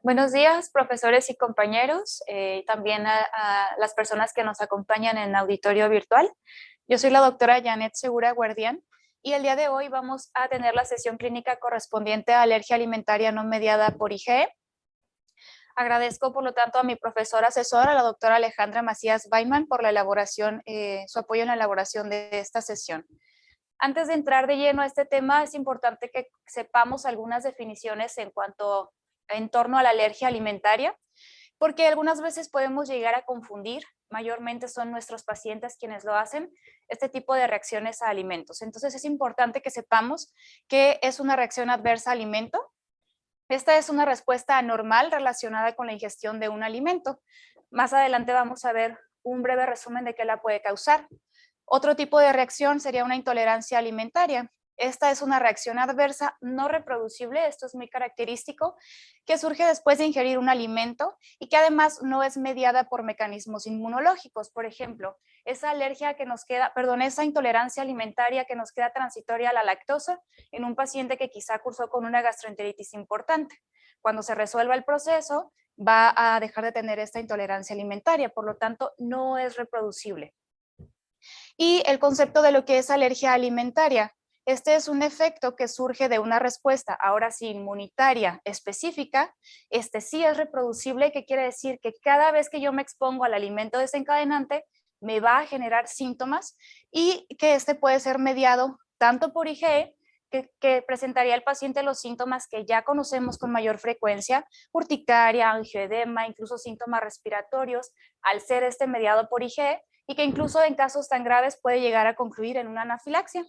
Buenos días, profesores y compañeros, también a las personas que nos acompañan en auditorio virtual. Yo soy la doctora Janet Segura Guardián y el día de hoy vamos a tener la sesión clínica correspondiente a alergia alimentaria no mediada por IgE. Agradezco, por lo tanto, a mi profesora asesora, la doctora Alejandra Macías Baiman, por la elaboración, su apoyo en la elaboración de esta sesión. Antes de entrar de lleno a este tema, es importante que sepamos algunas definiciones en torno a la alergia alimentaria, porque algunas veces podemos llegar a confundir, mayormente son nuestros pacientes quienes lo hacen, este tipo de reacciones a alimentos. Entonces es importante que sepamos qué es una reacción adversa a alimento. Esta es una respuesta anormal relacionada con la ingestión de un alimento. Más adelante vamos a ver un breve resumen de qué la puede causar. Otro tipo de reacción sería una intolerancia alimentaria. Esta es una reacción adversa no reproducible, esto es muy característico, que surge después de ingerir un alimento y que además no es mediada por mecanismos inmunológicos. Por ejemplo, esa esa intolerancia alimentaria que nos queda transitoria a la lactosa en un paciente que quizá cursó con una gastroenteritis importante. Cuando se resuelva el proceso, va a dejar de tener esta intolerancia alimentaria, por lo tanto, no es reproducible. Y el concepto de lo que es alergia alimentaria. Este es un efecto que surge de una respuesta, ahora sí, inmunitaria específica. Este sí es reproducible, que quiere decir que cada vez que yo me expongo al alimento desencadenante, me va a generar síntomas y que este puede ser mediado tanto por IgE, que presentaría el paciente los síntomas que ya conocemos con mayor frecuencia, urticaria, angioedema, incluso síntomas respiratorios, al ser este mediado por IgE, y que incluso en casos tan graves puede llegar a concluir en una anafilaxia.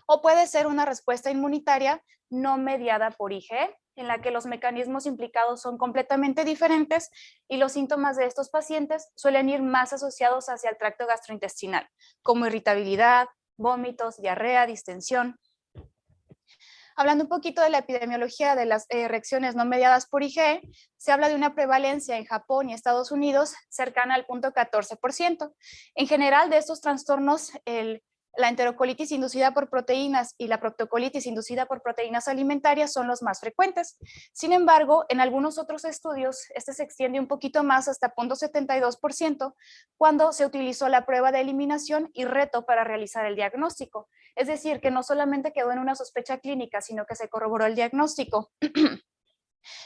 O puede ser una respuesta inmunitaria no mediada por IgE, en la que los mecanismos implicados son completamente diferentes y los síntomas de estos pacientes suelen ir más asociados hacia el tracto gastrointestinal, como irritabilidad, vómitos, diarrea, distensión. Hablando un poquito de la epidemiología de las reacciones no mediadas por IgE, se habla de una prevalencia en Japón y Estados Unidos cercana al 0.14%. En general, de estos trastornos, la enterocolitis inducida por proteínas y la proctocolitis inducida por proteínas alimentarias son los más frecuentes. Sin embargo, en algunos otros estudios, este se extiende un poquito más hasta 0.72% cuando se utilizó la prueba de eliminación y reto para realizar el diagnóstico. Es decir, que no solamente quedó en una sospecha clínica, sino que se corroboró el diagnóstico.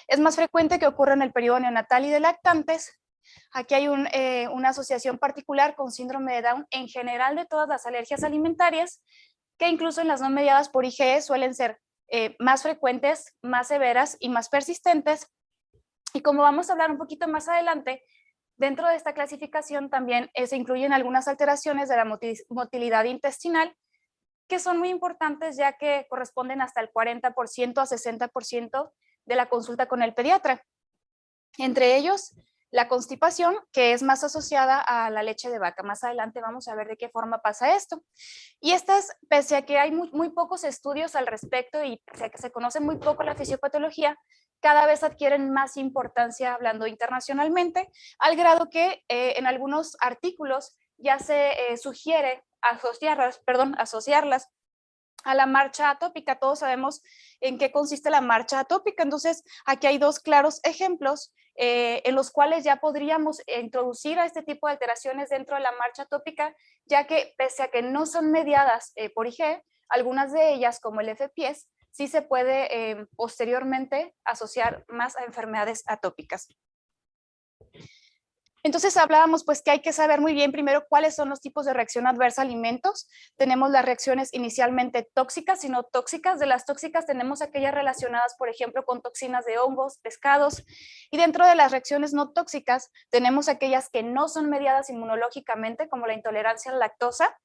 Es más frecuente que ocurra en el periodo neonatal y de lactantes. Aquí hay una asociación particular con síndrome de Down en general de todas las alergias alimentarias, que incluso en las no mediadas por IgE suelen ser más frecuentes, más severas y más persistentes. Y como vamos a hablar un poquito más adelante, dentro de esta clasificación también se incluyen algunas alteraciones de la motilidad intestinal, que son muy importantes ya que corresponden hasta el 40% a 60% de la consulta con el pediatra. Entre ellos, la constipación, que es más asociada a la leche de vaca. Más adelante vamos a ver de qué forma pasa esto. Y estas, pese a que hay muy pocos estudios al respecto y pese a que se conoce muy poco la fisiopatología, cada vez adquieren más importancia hablando internacionalmente, al grado que en algunos artículos ya se sugiere asociarlas a la marcha atópica. Todos sabemos en qué consiste la marcha atópica, entonces aquí hay dos claros ejemplos en los cuales ya podríamos introducir a este tipo de alteraciones dentro de la marcha atópica, ya que pese a que no son mediadas por IgE, algunas de ellas, como el FPS, sí se puede posteriormente asociar más a enfermedades atópicas. Entonces hablábamos pues que hay que saber muy bien primero cuáles son los tipos de reacción adversa a alimentos. Tenemos las reacciones inicialmente tóxicas y no tóxicas. De las tóxicas tenemos aquellas relacionadas, por ejemplo, con toxinas de hongos, pescados. Y dentro de las reacciones no tóxicas tenemos aquellas que no son mediadas inmunológicamente, como la intolerancia a la lactosa,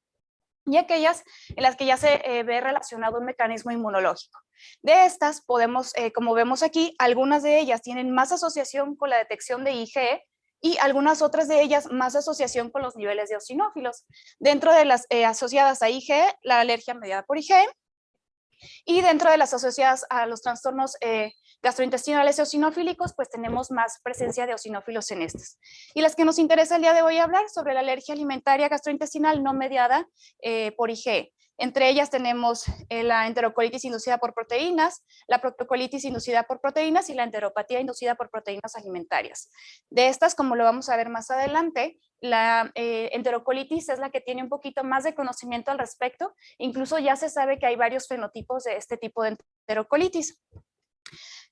y aquellas en las que ya se ve relacionado un mecanismo inmunológico. De estas podemos, como vemos aquí, algunas de ellas tienen más asociación con la detección de IgE, y algunas otras de ellas más asociación con los niveles de eosinófilos. Dentro de las asociadas a IgE, la alergia mediada por IgE, y dentro de las asociadas a los trastornos gastrointestinales eosinofílicos, pues tenemos más presencia de eosinófilos en estas. Y las que nos interesa el día de hoy hablar sobre la alergia alimentaria gastrointestinal no mediada por IgE. Entre ellas tenemos la enterocolitis inducida por proteínas, la proctocolitis inducida por proteínas y la enteropatía inducida por proteínas alimentarias. De estas, como lo vamos a ver más adelante, la enterocolitis es la que tiene un poquito más de conocimiento al respecto. Incluso ya se sabe que hay varios fenotipos de este tipo de enterocolitis.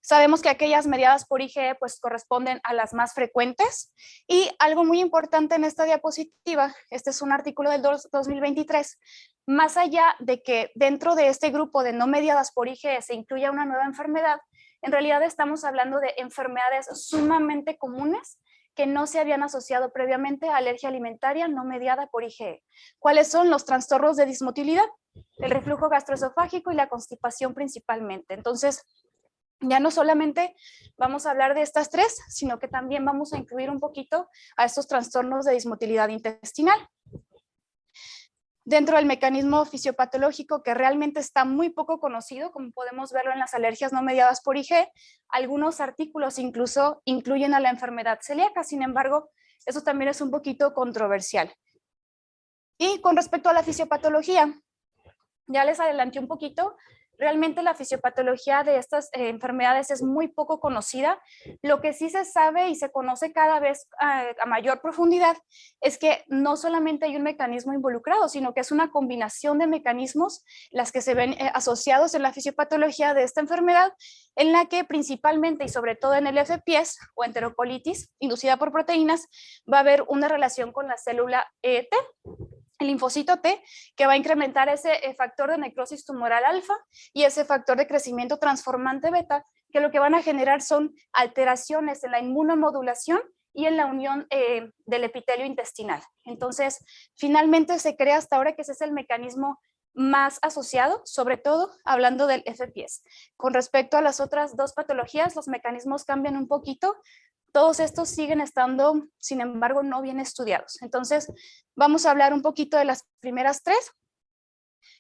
Sabemos que aquellas mediadas por IgE pues corresponden a las más frecuentes, y algo muy importante en esta diapositiva, este es un artículo del 2023, más allá de que dentro de este grupo de no mediadas por IgE se incluya una nueva enfermedad, en realidad estamos hablando de enfermedades sumamente comunes que no se habían asociado previamente a alergia alimentaria no mediada por IgE. ¿Cuáles son? Los trastornos de dismotilidad, el reflujo gastroesofágico y la constipación principalmente. Entonces, ya no solamente vamos a hablar de estas tres, sino que también vamos a incluir un poquito a estos trastornos de dismotilidad intestinal. Dentro del mecanismo fisiopatológico, que realmente está muy poco conocido, como podemos verlo en las alergias no mediadas por IgE, algunos artículos incluso incluyen a la enfermedad celíaca, sin embargo, eso también es un poquito controversial. Y con respecto a la fisiopatología, ya les adelanté un poquito. Realmente la fisiopatología de estas enfermedades es muy poco conocida. Lo que sí se sabe y se conoce cada vez a mayor profundidad es que no solamente hay un mecanismo involucrado, sino que es una combinación de mecanismos las que se ven asociados en la fisiopatología de esta enfermedad, en la que principalmente y sobre todo en el FPS o enterocolitis inducida por proteínas va a haber una relación con la célula T, el linfocito T, que va a incrementar ese factor de necrosis tumoral alfa y ese factor de crecimiento transformante beta, que lo que van a generar son alteraciones en la inmunomodulación y en la unión del epitelio intestinal. Entonces, finalmente se cree hasta ahora que ese es el mecanismo más asociado, sobre todo hablando del FPS. Con respecto a las otras dos patologías, los mecanismos cambian un poquito. Todos estos siguen estando, sin embargo, no bien estudiados. Entonces, vamos a hablar un poquito de las primeras tres.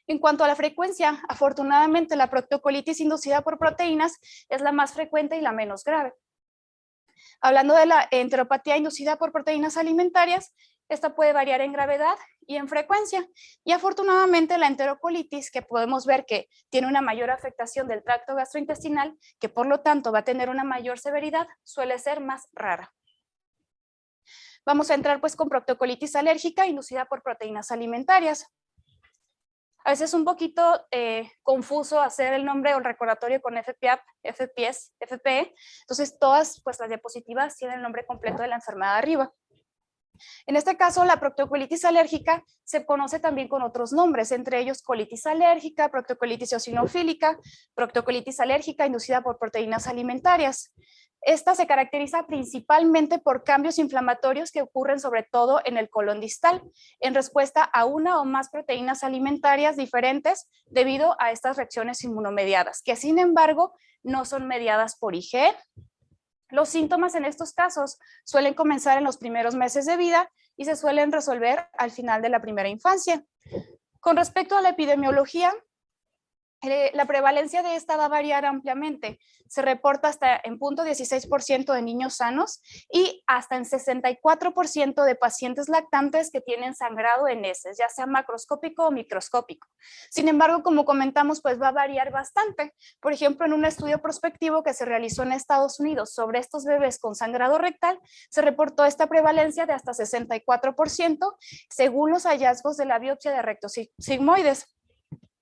En cuanto a la frecuencia, afortunadamente la proctocolitis inducida por proteínas es la más frecuente y la menos grave. Hablando de la enteropatía inducida por proteínas alimentarias, esta puede variar en gravedad y en frecuencia. Y afortunadamente la enterocolitis, que podemos ver que tiene una mayor afectación del tracto gastrointestinal, que por lo tanto va a tener una mayor severidad, suele ser más rara. Vamos a entrar pues con proctocolitis alérgica inducida por proteínas alimentarias. A veces es un poquito confuso hacer el nombre o el recordatorio con FPAP, FPS, FPE. Entonces todas pues las diapositivas tienen el nombre completo de la enfermedad arriba. En este caso, la proctocolitis alérgica se conoce también con otros nombres, entre ellos colitis alérgica, proctocolitis eosinofílica, proctocolitis alérgica inducida por proteínas alimentarias. Esta se caracteriza principalmente por cambios inflamatorios que ocurren sobre todo en el colon distal, en respuesta a una o más proteínas alimentarias diferentes debido a estas reacciones inmunomediadas, que sin embargo no son mediadas por IgE. Los síntomas en estos casos suelen comenzar en los primeros meses de vida y se suelen resolver al final de la primera infancia. Con respecto a la epidemiología, la prevalencia de esta va a variar ampliamente. Se reporta hasta en 0.16% de niños sanos y hasta en 64% de pacientes lactantes que tienen sangrado en heces, ya sea macroscópico o microscópico. Sin embargo, como comentamos, pues va a variar bastante. Por ejemplo, en un estudio prospectivo que se realizó en Estados Unidos sobre estos bebés con sangrado rectal, se reportó esta prevalencia de hasta 64% según los hallazgos de la biopsia de rectos sigmoides.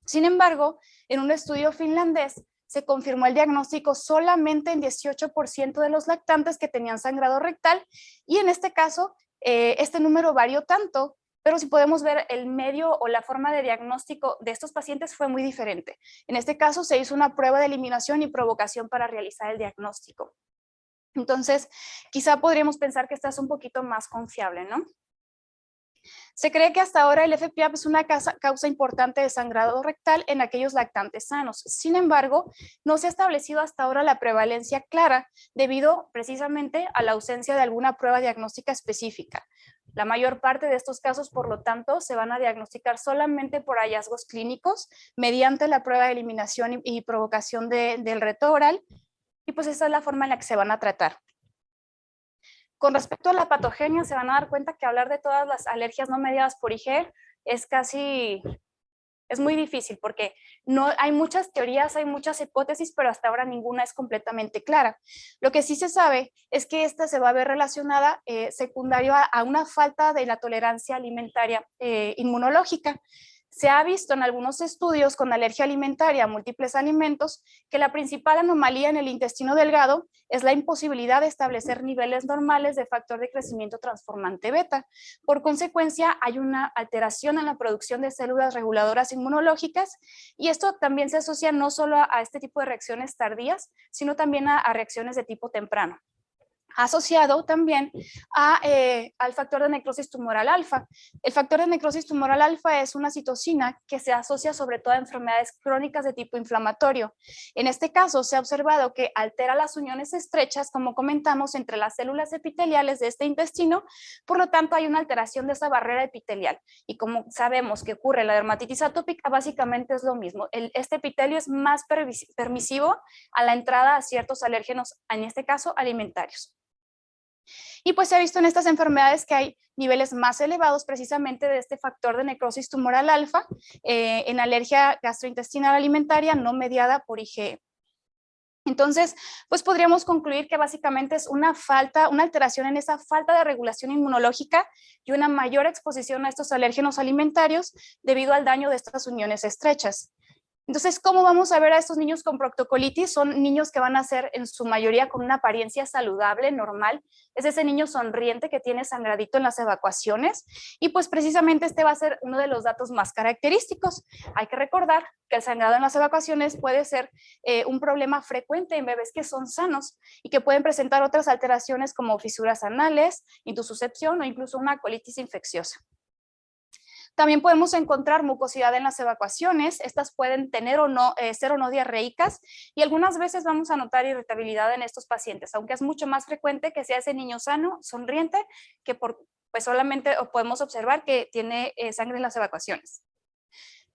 Sin embargo, en un estudio finlandés se confirmó el diagnóstico solamente en 18% de los lactantes que tenían sangrado rectal, y en este caso este número varió tanto, pero si podemos ver el medio o la forma de diagnóstico de estos pacientes fue muy diferente. En este caso se hizo una prueba de eliminación y provocación para realizar el diagnóstico. Entonces, quizá podríamos pensar que esta es un poquito más confiable, ¿no? Se cree que hasta ahora el FPAP es una causa importante de sangrado rectal en aquellos lactantes sanos. Sin embargo, no se ha establecido hasta ahora la prevalencia clara debido precisamente a la ausencia de alguna prueba diagnóstica específica. La mayor parte de estos casos, por lo tanto, se van a diagnosticar solamente por hallazgos clínicos mediante la prueba de eliminación y provocación del reto oral, y pues esa es la forma en la que se van a tratar. Con respecto a la patogenia, se van a dar cuenta que hablar de todas las alergias no mediadas por IgE es casi Es muy difícil porque no hay muchas teorías, hay muchas hipótesis, pero hasta ahora ninguna es completamente clara. Lo que sí se sabe es que esta se va a ver relacionada secundario a una falta de la tolerancia alimentaria inmunológica. Se ha visto en algunos estudios con alergia alimentaria a múltiples alimentos que la principal anomalía en el intestino delgado es la imposibilidad de establecer niveles normales de factor de crecimiento transformante beta. Por consecuencia, hay una alteración en la producción de células reguladoras inmunológicas y esto también se asocia no solo a este tipo de reacciones tardías, sino también a reacciones de tipo temprano, asociado también al factor de necrosis tumoral alfa. El factor de necrosis tumoral alfa es una citocina que se asocia sobre todo a enfermedades crónicas de tipo inflamatorio. En este caso se ha observado que altera las uniones estrechas, como comentamos, entre las células epiteliales de este intestino, por lo tanto hay una alteración de esa barrera epitelial. Y como sabemos que ocurre en la dermatitis atópica, básicamente es lo mismo. Este epitelio es más permisivo a la entrada a ciertos alérgenos, en este caso alimentarios. Y pues se ha visto en estas enfermedades que hay niveles más elevados precisamente de este factor de necrosis tumoral alfa en alergia gastrointestinal alimentaria no mediada por IgE. Entonces, pues podríamos concluir que básicamente es una alteración en esa falta de regulación inmunológica y una mayor exposición a estos alérgenos alimentarios debido al daño de estas uniones estrechas. Entonces, ¿cómo vamos a ver a estos niños con proctocolitis? Son niños que van a ser en su mayoría con una apariencia saludable, normal. Es ese niño sonriente que tiene sangradito en las evacuaciones y pues precisamente este va a ser uno de los datos más característicos. Hay que recordar que el sangrado en las evacuaciones puede ser un problema frecuente en bebés que son sanos y que pueden presentar otras alteraciones como fisuras anales, intususcepción o incluso una colitis infecciosa. También podemos encontrar mucosidad en las evacuaciones. Estas pueden tener o no, ser o no diarreicas y algunas veces vamos a notar irritabilidad en estos pacientes, aunque es mucho más frecuente que sea ese niño sano, sonriente, que pues solamente podemos observar que tiene sangre en las evacuaciones.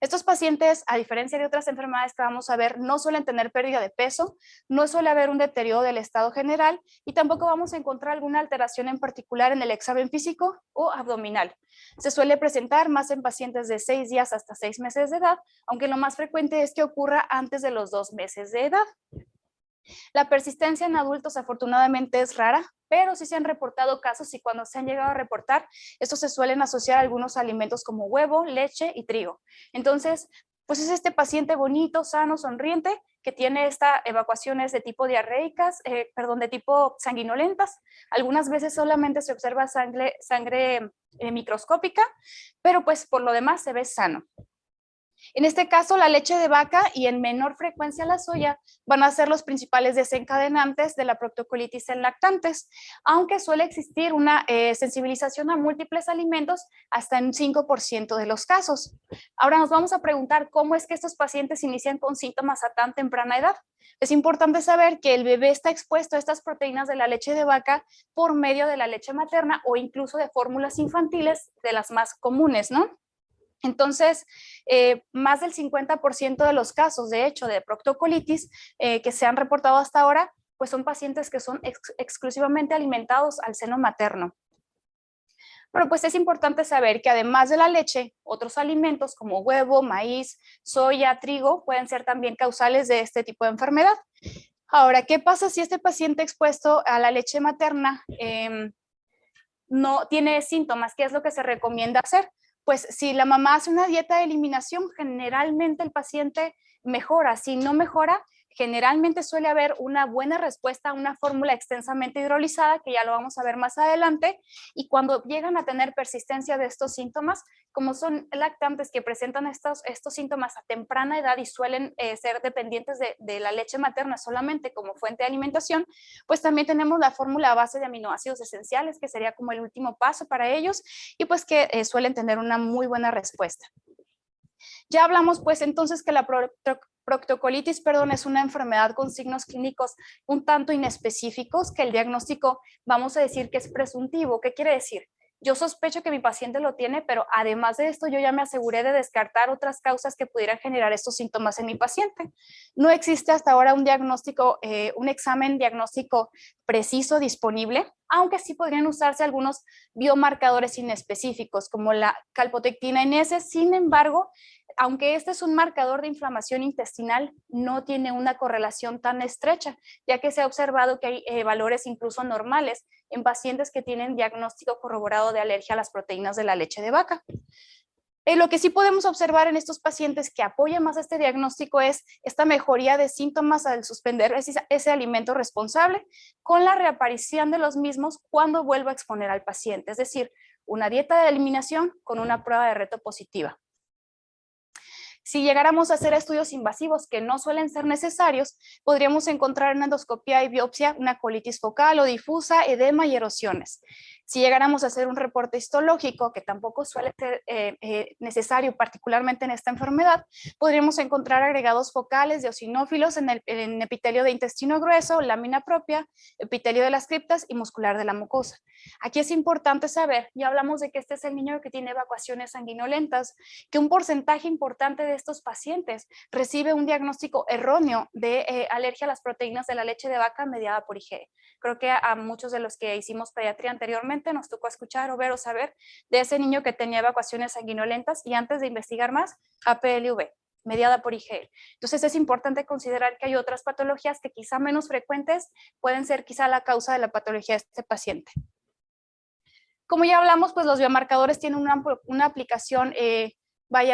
Estos pacientes, a diferencia de otras enfermedades que vamos a ver, no suelen tener pérdida de peso, no suele haber un deterioro del estado general y tampoco vamos a encontrar alguna alteración en particular en el examen físico o abdominal. Se suele presentar más en pacientes de 6 días hasta 6 meses de edad, aunque lo más frecuente es que ocurra antes de los 2 meses de edad. La persistencia en adultos afortunadamente es rara, pero sí se han reportado casos y cuando se han llegado a reportar, estos se suelen asociar a algunos alimentos como huevo, leche y trigo. Entonces, pues es este paciente bonito, sano, sonriente, que tiene estas evacuaciones de tipo diarreicas, de tipo sanguinolentas. Algunas veces solamente se observa sangre microscópica, pero pues por lo demás se ve sano. En este caso, la leche de vaca y en menor frecuencia la soya van a ser los principales desencadenantes de la proctocolitis en lactantes, aunque suele existir una sensibilización a múltiples alimentos hasta en un 5% de los casos. Ahora nos vamos a preguntar cómo es que estos pacientes inician con síntomas a tan temprana edad. Es importante saber que el bebé está expuesto a estas proteínas de la leche de vaca por medio de la leche materna o incluso de fórmulas infantiles de las más comunes, ¿no? Entonces, más del 50% de los casos, de hecho, de proctocolitis que se han reportado hasta ahora, pues son pacientes que son exclusivamente alimentados al seno materno. Pero pues es importante saber que además de la leche, otros alimentos como huevo, maíz, soya, trigo, pueden ser también causales de este tipo de enfermedad. Ahora, ¿qué pasa si este paciente expuesto a la leche materna no tiene síntomas? ¿Qué es lo que se recomienda hacer? Pues si la mamá hace una dieta de eliminación, generalmente el paciente mejora. Si no mejora, generalmente suele haber una buena respuesta a una fórmula extensamente hidrolizada, que ya lo vamos a ver más adelante, y cuando llegan a tener persistencia de estos síntomas, como son lactantes que presentan estos síntomas a temprana edad y suelen ser dependientes de la leche materna solamente como fuente de alimentación, pues también tenemos la fórmula a base de aminoácidos esenciales, que sería como el último paso para ellos, y pues que suelen tener una muy buena respuesta. Ya hablamos pues entonces que la proctocolitis, es una enfermedad con signos clínicos un tanto inespecíficos, que el diagnóstico vamos a decir que es presuntivo. ¿Qué quiere decir? Yo sospecho que mi paciente lo tiene, pero además de esto yo ya me aseguré de descartar otras causas que pudieran generar estos síntomas en mi paciente. No existe hasta ahora un diagnóstico, un examen diagnóstico preciso disponible, aunque sí podrían usarse algunos biomarcadores inespecíficos como la calprotectina N. Sin embargo, aunque este es un marcador de inflamación intestinal, no tiene una correlación tan estrecha, ya que se ha observado que hay valores incluso normales en pacientes que tienen diagnóstico corroborado de alergia a las proteínas de la leche de vaca. Lo que sí podemos observar en estos pacientes que apoyan más este diagnóstico es esta mejoría de síntomas al suspender ese alimento responsable con la reaparición de los mismos cuando vuelva a exponer al paciente, es decir, una dieta de eliminación con una prueba de reto positiva. Si llegáramos a hacer estudios invasivos que no suelen ser necesarios, podríamos encontrar en endoscopia y biopsia una colitis focal o difusa, edema y erosiones. Si llegáramos a hacer un reporte histológico, que tampoco suele ser necesario, particularmente en esta enfermedad, podríamos encontrar agregados focales de eosinófilos en el epitelio de intestino grueso, lámina propia, epitelio de las criptas y muscular de la mucosa. Aquí es importante saber, ya hablamos de que este es el niño que tiene evacuaciones sanguinolentas, que un porcentaje importante de estos pacientes recibe un diagnóstico erróneo de alergia a las proteínas de la leche de vaca mediada por IgE. Creo que a muchos de los que hicimos pediatría anteriormente nos tocó escuchar o ver o saber de ese niño que tenía evacuaciones sanguinolentas y antes de investigar más, APLV, mediada por IgE. Entonces es importante considerar que hay otras patologías que quizá menos frecuentes pueden ser quizá la causa de la patología de este paciente. Como ya hablamos, pues los biomarcadores tienen una aplicación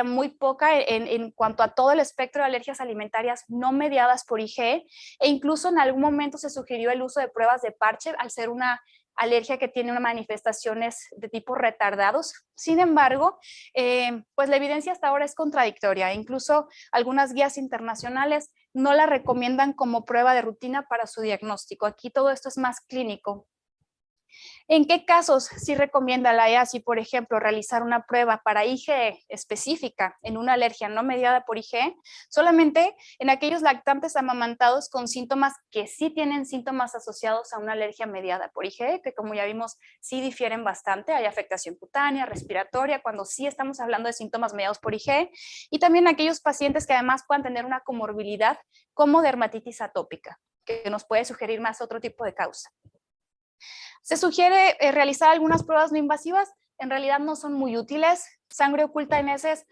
muy poca en cuanto a todo el espectro de alergias alimentarias no mediadas por IgE, e incluso en algún momento se sugirió el uso de pruebas de parche al ser una alergia que tiene unas manifestaciones de tipo retardados. Sin embargo, pues la evidencia hasta ahora es contradictoria. Incluso algunas guías internacionales no la recomiendan como prueba de rutina para su diagnóstico. Aquí todo esto es más clínico. ¿En qué casos sí recomienda la EASI, por ejemplo, realizar una prueba para IgE específica en una alergia no mediada por IgE? Solamente en aquellos lactantes amamantados con síntomas que sí tienen síntomas asociados a una alergia mediada por IgE, que como ya vimos, sí difieren bastante. Hay afectación cutánea, respiratoria, cuando sí estamos hablando de síntomas mediados por IgE, y también aquellos pacientes que además puedan tener una comorbilidad como dermatitis atópica, que nos puede sugerir más otro tipo de causa. Se sugiere realizar algunas pruebas no invasivas, en realidad no son muy útiles. Sangre oculta en heces,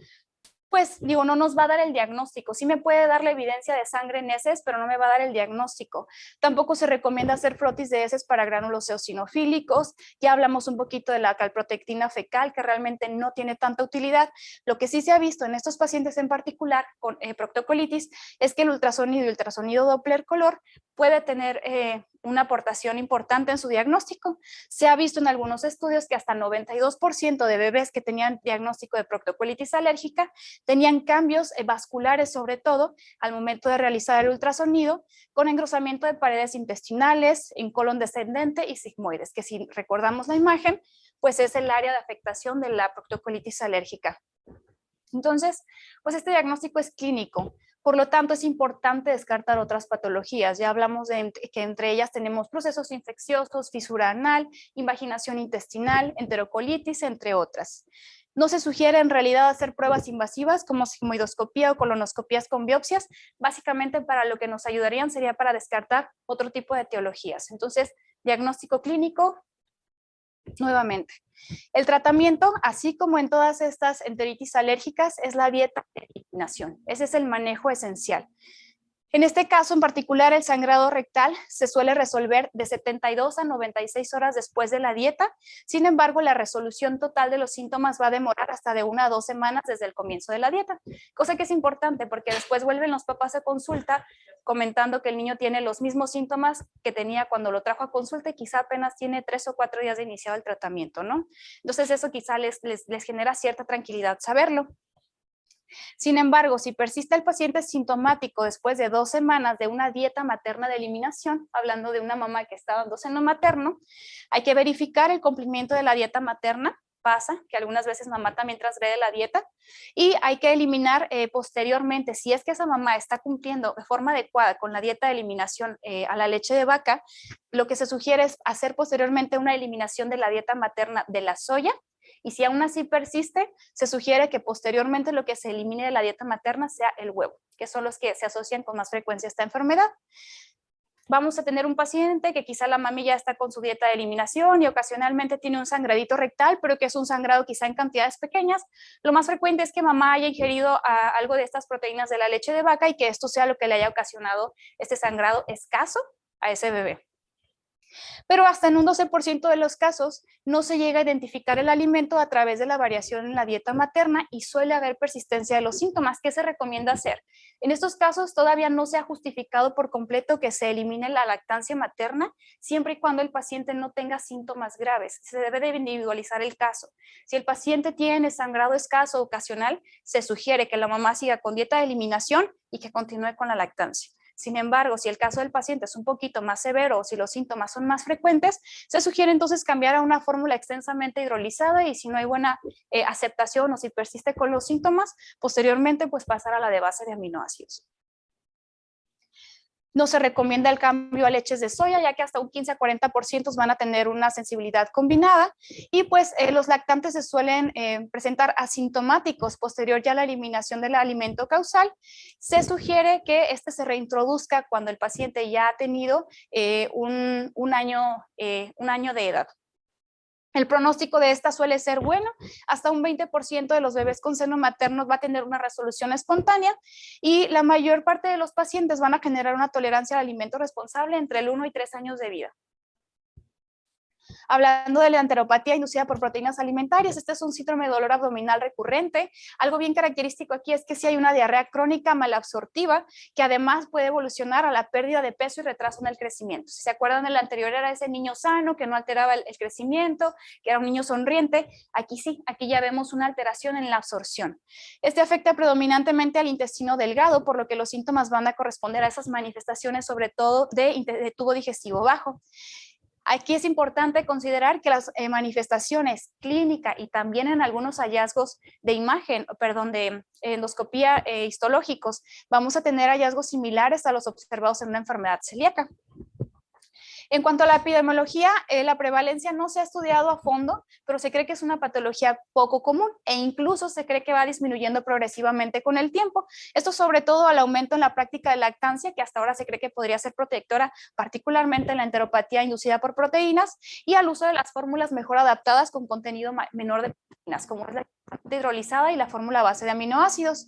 pues digo, no nos va a dar el diagnóstico. Sí me puede dar la evidencia de sangre en heces, pero no me va a dar el diagnóstico. Tampoco se recomienda hacer frotis de heces para gránulos eosinofílicos. Ya hablamos un poquito de la calprotectina fecal, que realmente no tiene tanta utilidad. Lo que sí se ha visto en estos pacientes en particular con proctocolitis es que el ultrasonido Doppler color puede tener una aportación importante en su diagnóstico. Se ha visto en algunos estudios que hasta 92% de bebés que tenían diagnóstico de proctocolitis alérgica tenían cambios vasculares, sobre todo al momento de realizar el ultrasonido, con engrosamiento de paredes intestinales, en colon descendente y sigmoides, que si recordamos la imagen, pues es el área de afectación de la proctocolitis alérgica. Entonces, pues este diagnóstico es clínico. Por lo tanto, es importante descartar otras patologías. Ya hablamos de que entre ellas tenemos procesos infecciosos, fisura anal, invaginación intestinal, enterocolitis, entre otras. No se sugiere en realidad hacer pruebas invasivas como sigmoidoscopía o colonoscopías con biopsias. Básicamente para lo que nos ayudarían sería para descartar otro tipo de etiologías. Entonces, diagnóstico clínico, nuevamente. El tratamiento, así como en todas estas enteritis alérgicas, es la dieta de eliminación. Ese es el manejo esencial. En este caso en particular, el sangrado rectal se suele resolver de 72 a 96 horas después de la dieta. Sin embargo, la resolución total de los síntomas va a demorar hasta de 1 a 2 semanas desde el comienzo de la dieta, cosa que es importante porque después vuelven los papás a consulta comentando que el niño tiene los mismos síntomas que tenía cuando lo trajo a consulta y quizá apenas tiene 3 o 4 días de iniciado el tratamiento, ¿no? Entonces eso quizá les genera cierta tranquilidad saberlo. Sin embargo, si persiste el paciente sintomático después de 2 semanas de una dieta materna de eliminación, hablando de una mamá que está dando seno materno, hay que verificar el cumplimiento de la dieta materna. Pasa que algunas veces mamá también transgrede la dieta y hay que eliminar posteriormente, si es que esa mamá está cumpliendo de forma adecuada con la dieta de eliminación a la leche de vaca, lo que se sugiere es hacer posteriormente una eliminación de la dieta materna de la soya. Y si aún así persiste, se sugiere que posteriormente lo que se elimine de la dieta materna sea el huevo, que son los que se asocian con más frecuencia a esta enfermedad. vamos a tener un paciente que quizá la mami ya está con su dieta de eliminación y ocasionalmente tiene un sangradito rectal, pero que es un sangrado quizá en cantidades pequeñas. Lo más frecuente es que mamá haya ingerido algo de estas proteínas de la leche de vaca y que esto sea lo que le haya ocasionado este sangrado escaso a ese bebé. Pero hasta en un 12% de los casos no se llega a identificar el alimento a través de la variación en la dieta materna y suele haber persistencia de los síntomas. ¿Qué se recomienda hacer? En estos casos todavía no se ha justificado por completo que se elimine la lactancia materna, siempre y cuando el paciente no tenga síntomas graves. Se debe de individualizar el caso. Si el paciente tiene sangrado escaso o ocasional, se sugiere que la mamá siga con dieta de eliminación y que continúe con la lactancia. Sin embargo, si el caso del paciente es un poquito más severo o si los síntomas son más frecuentes, se sugiere entonces cambiar a una fórmula extensamente hidrolizada y si no hay buena aceptación o si persiste con los síntomas, posteriormente pues pasar a la de base de aminoácidos. No se recomienda el cambio a leches de soya, ya que hasta un 15 a 40% van a tener una sensibilidad combinada y pues los lactantes se suelen presentar asintomáticos posterior ya a la eliminación del alimento causal. Se sugiere que este se reintroduzca cuando el paciente ya ha tenido un año de edad. El pronóstico de esta suele ser bueno, hasta un 20% de los bebés con seno materno va a tener una resolución espontánea y la mayor parte de los pacientes van a generar una tolerancia al alimento responsable entre el 1 y 3 años de vida. Hablando de la enteropatía inducida por proteínas alimentarias, este es un síndrome de dolor abdominal recurrente. Algo bien característico aquí es que sí hay una diarrea crónica malabsortiva que además puede evolucionar a la pérdida de peso y retraso en el crecimiento. Si se acuerdan, el anterior era ese niño sano que no alteraba el crecimiento, que era un niño sonriente. Aquí sí, aquí ya vemos una alteración en la absorción. Este afecta predominantemente al intestino delgado, por lo que los síntomas van a corresponder a esas manifestaciones, sobre todo de tubo digestivo bajo. Aquí es importante considerar que las manifestaciones clínicas y también en algunos hallazgos de imagen, perdón, de endoscopía histológicos, vamos a tener hallazgos similares a los observados en una enfermedad celíaca. En cuanto a la epidemiología, la prevalencia no se ha estudiado a fondo, pero se cree que es una patología poco común e incluso se cree que va disminuyendo progresivamente con el tiempo. Esto sobre todo al aumento en la práctica de lactancia, que hasta ahora se cree que podría ser protectora, particularmente en la enteropatía inducida por proteínas, y al uso de las fórmulas mejor adaptadas con contenido menor de proteínas, como es la hidrolizada y la fórmula base de aminoácidos.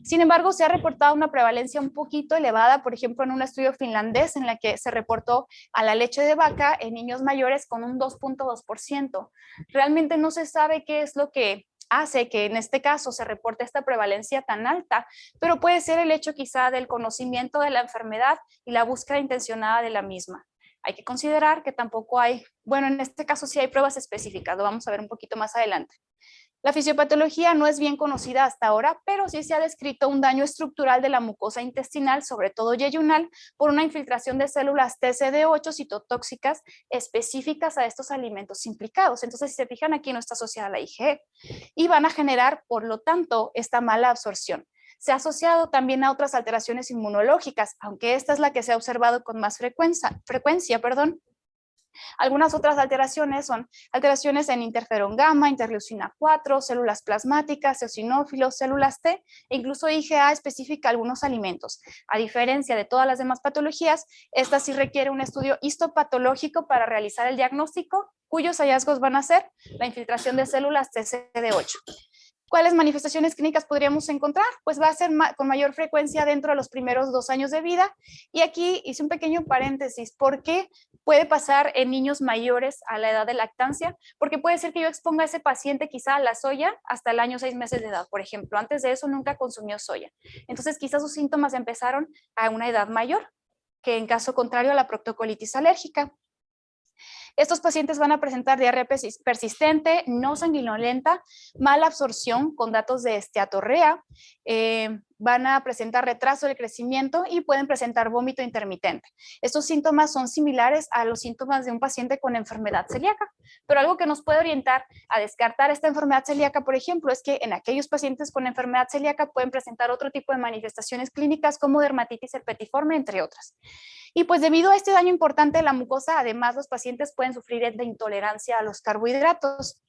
Sin embargo, se ha reportado una prevalencia un poquito elevada, por ejemplo, en un estudio finlandés en la que se reportó a la leche de vaca en niños mayores con un 2.2%. Realmente no se sabe qué es lo que hace que en este caso se reporte esta prevalencia tan alta, pero puede ser el hecho quizá del conocimiento de la enfermedad y la búsqueda intencionada de la misma. Hay que considerar que tampoco hay, bueno, en este caso sí hay pruebas específicas, lo vamos a ver un poquito más adelante. La fisiopatología no es bien conocida hasta ahora, pero sí se ha descrito un daño estructural de la mucosa intestinal, sobre todo yeyunal, por una infiltración de células TCD8 citotóxicas específicas a estos alimentos implicados. Entonces, si se fijan, aquí no está asociada la IgE y van a generar, por lo tanto, esta mala absorción. Se ha asociado también a otras alteraciones inmunológicas, aunque esta es la que se ha observado con más frecuencia. Algunas otras alteraciones son alteraciones en interferón gamma, interleucina 4, células plasmáticas, eosinófilos, células T e incluso IgA específica a algunos alimentos. A diferencia de todas las demás patologías, esta sí requiere un estudio histopatológico para realizar el diagnóstico, cuyos hallazgos van a ser la infiltración de células TCD8. ¿Cuáles manifestaciones clínicas podríamos encontrar? Pues va a ser con mayor frecuencia dentro de los primeros 2 años de vida. Y aquí hice un pequeño paréntesis. ¿Por qué puede pasar en niños mayores a la edad de lactancia? Porque puede ser que yo exponga a ese paciente quizá a la soya hasta el año 6 meses de edad, por ejemplo. Antes de eso nunca consumió soya. Entonces quizás sus síntomas empezaron a una edad mayor, que en caso contrario a la proctocolitis alérgica. Estos pacientes van a presentar diarrea persistente, no sanguinolenta, mala absorción con datos de esteatorrea, van a presentar retraso del crecimiento y pueden presentar vómito intermitente. Estos síntomas son similares a los síntomas de un paciente con enfermedad celíaca, pero algo que nos puede orientar a descartar esta enfermedad celíaca, por ejemplo, es que en aquellos pacientes con enfermedad celíaca pueden presentar otro tipo de manifestaciones clínicas como dermatitis herpetiforme, entre otras. Y pues debido a este daño importante de la mucosa, además los pacientes pueden sufrir de intolerancia a los carbohidratos.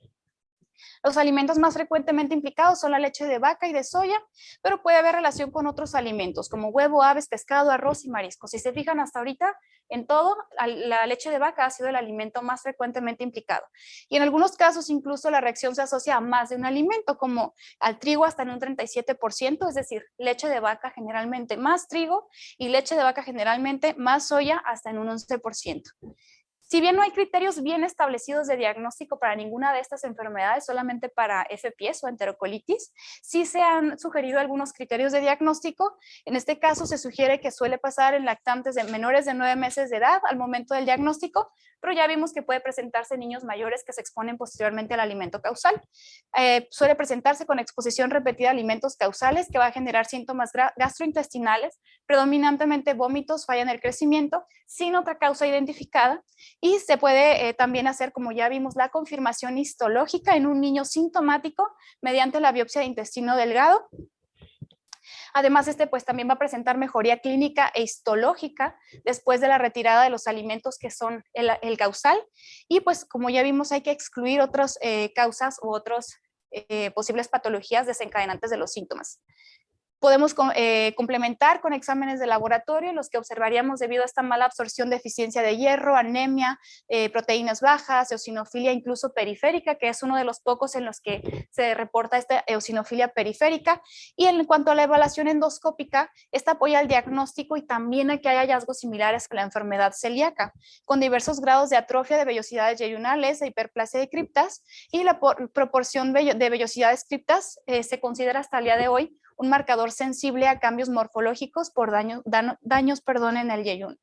Los alimentos más frecuentemente implicados son la leche de vaca y de soya, pero puede haber relación con otros alimentos como huevo, aves, pescado, arroz y mariscos. Si se fijan hasta ahorita, en todo, la leche de vaca ha sido el alimento más frecuentemente implicado. Y en algunos casos incluso la reacción se asocia a más de un alimento, como al trigo hasta en un 37%, es decir, leche de vaca generalmente más trigo y leche de vaca generalmente más soya hasta en un 11%. Si bien no hay criterios bien establecidos de diagnóstico para ninguna de estas enfermedades, solamente para FPS o enterocolitis, sí se han sugerido algunos criterios de diagnóstico. En este caso se sugiere que suele pasar en lactantes de menores de 9 meses de edad al momento del diagnóstico, pero ya vimos que puede presentarse en niños mayores que se exponen posteriormente al alimento causal. Suele presentarse con exposición repetida a alimentos causales que va a generar síntomas gastrointestinales, predominantemente vómitos, falla en el crecimiento, sin otra causa identificada. Y se puede también hacer, como ya vimos, la confirmación histológica en un niño sintomático mediante la biopsia de intestino delgado. Además, pues también va a presentar mejoría clínica e histológica después de la retirada de los alimentos que son el causal. Y pues, como ya vimos, hay que excluir otras causas u otras posibles patologías desencadenantes de los síntomas. Podemos complementar con exámenes de laboratorio, los que observaríamos debido a esta mala absorción, deficiencia de hierro, anemia, proteínas bajas, eosinofilia incluso periférica, que es uno de los pocos en los que se reporta esta eosinofilia periférica. Y en cuanto a la evaluación endoscópica, esta apoya el diagnóstico y también a que hay hallazgos similares a la enfermedad celíaca, con diversos grados de atrofia de vellosidades yeyunales e hiperplasia de criptas, y la proporción de vellosidades criptas se considera hasta el día de hoy un marcador sensible a cambios morfológicos por daños en el yeyún.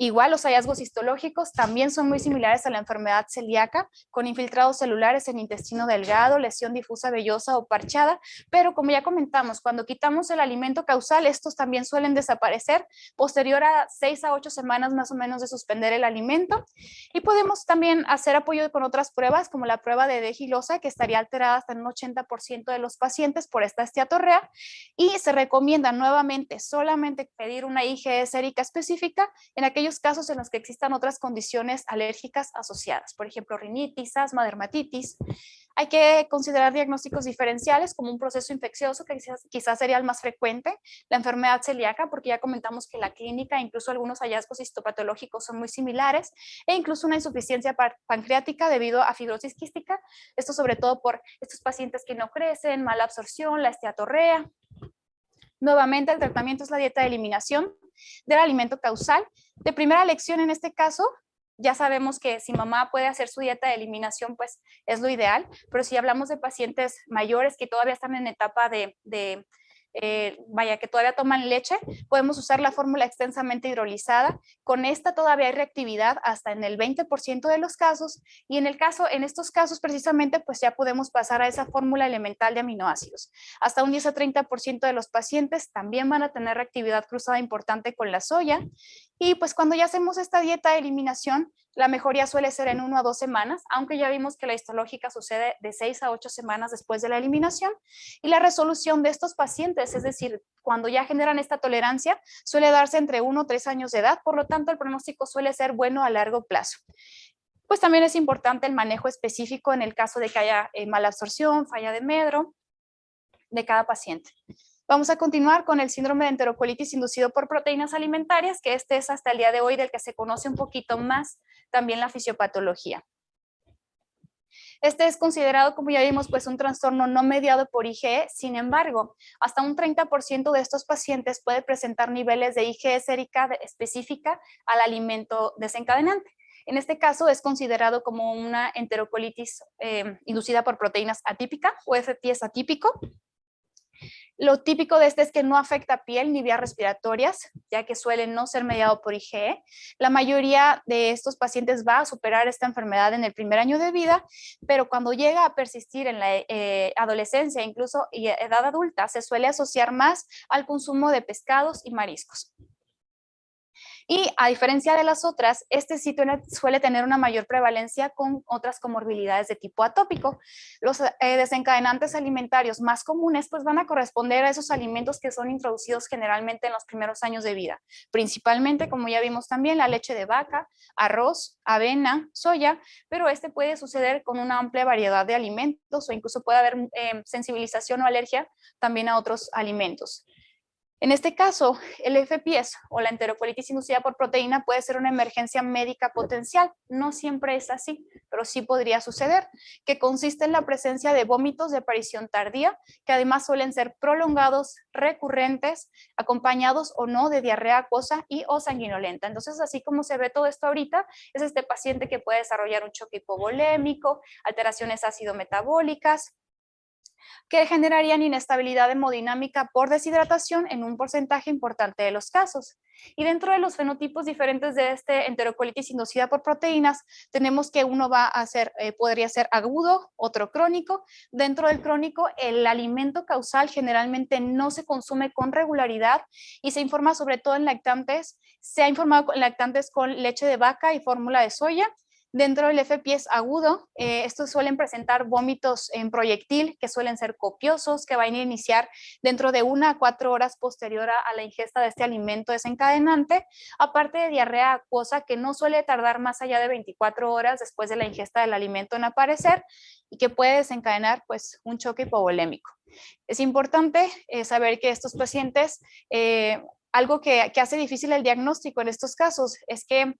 Igual los hallazgos histológicos también son muy similares a la enfermedad celíaca, con infiltrados celulares en intestino delgado, lesión difusa vellosa o parchada, pero como ya comentamos, cuando quitamos el alimento causal, estos también suelen desaparecer posterior a 6 a 8 semanas más o menos de suspender el alimento. Y podemos también hacer apoyo con otras pruebas, como la prueba de D-gilosa, que estaría alterada hasta en un 80% de los pacientes por esta esteatorrea, y se recomienda nuevamente solamente pedir una IgE sérica específica en aquellos casos en los que existan otras condiciones alérgicas asociadas, por ejemplo, rinitis, asma, dermatitis. Hay que considerar diagnósticos diferenciales como un proceso infeccioso, que quizás sería el más frecuente, la enfermedad celíaca, porque ya comentamos que la clínica, incluso algunos hallazgos histopatológicos son muy similares, e incluso una insuficiencia pancreática debido a fibrosis quística, esto sobre todo por estos pacientes que no crecen, mala absorción, la esteatorrea. Nuevamente, el tratamiento es la dieta de eliminación del alimento causal. De primera elección en este caso, ya sabemos que si mamá puede hacer su dieta de eliminación, pues es lo ideal, pero si hablamos de pacientes mayores que todavía están en etapa que todavía toman leche, podemos usar la fórmula extensamente hidrolizada. Con esta todavía hay reactividad hasta en el 20% de los casos, y en estos casos precisamente pues ya podemos pasar a esa fórmula elemental de aminoácidos. Hasta un 10 a 30% de los pacientes también van a tener reactividad cruzada importante con la soya, y pues cuando ya hacemos esta dieta de eliminación, la mejoría suele ser en 1 a 2 semanas, aunque ya vimos que la histológica sucede de 6 a 8 semanas después de la eliminación, y la resolución de estos pacientes, es decir, cuando ya generan esta tolerancia, suele darse entre 1 o 3 años de edad, por lo tanto el pronóstico suele ser bueno a largo plazo. Pues también es importante el manejo específico en el caso de que haya mala absorción, falla de medro de cada paciente. Vamos a continuar con el síndrome de enterocolitis inducido por proteínas alimentarias, que este es hasta el día de hoy del que se conoce un poquito más también la fisiopatología. Este es considerado, como ya vimos, pues un trastorno no mediado por IgE. Sin embargo, hasta un 30% de estos pacientes puede presentar niveles de IgE sérica específica al alimento desencadenante. En este caso es considerado como una enterocolitis inducida por proteínas atípica o FPS atípico. Lo típico de este es que no afecta piel ni vías respiratorias, ya que suele no ser mediado por IgE. La mayoría de estos pacientes va a superar esta enfermedad en el primer año de vida, pero cuando llega a persistir en la adolescencia, incluso edad adulta, se suele asociar más al consumo de pescados y mariscos. Y a diferencia de las otras, este sí suele tener una mayor prevalencia con otras comorbilidades de tipo atópico. Los desencadenantes alimentarios más comunes pues van a corresponder a esos alimentos que son introducidos generalmente en los primeros años de vida, principalmente, como ya vimos también, la leche de vaca, arroz, avena, soya, pero este puede suceder con una amplia variedad de alimentos o incluso puede haber sensibilización o alergia también a otros alimentos. En este caso, el FPS o la enterocolitis inducida por proteína puede ser una emergencia médica potencial. No siempre es así, pero sí podría suceder, que consiste en la presencia de vómitos de aparición tardía, que además suelen ser prolongados, recurrentes, acompañados o no de diarrea acuosa y o sanguinolenta. Entonces, así como se ve todo esto ahorita, es este paciente que puede desarrollar un choque hipovolémico, alteraciones ácido metabólicas, que generarían inestabilidad hemodinámica por deshidratación en un porcentaje importante de los casos. Y dentro de los fenotipos diferentes de este enterocolitis inducida por proteínas, tenemos que uno va a ser, podría ser agudo, otro crónico. Dentro del crónico, el alimento causal generalmente no se consume con regularidad y se informa sobre todo en lactantes, se ha informado en lactantes con leche de vaca y fórmula de soya. Dentro del FPS agudo, estos suelen presentar vómitos en proyectil que suelen ser copiosos, que van a iniciar dentro de 1 a 4 horas posterior a la ingesta de este alimento desencadenante, aparte de diarrea acuosa que no suele tardar más allá de 24 horas después de la ingesta del alimento en aparecer y que puede desencadenar pues, un choque hipovolémico. Es importante saber que estos pacientes, algo que hace difícil el diagnóstico en estos casos es que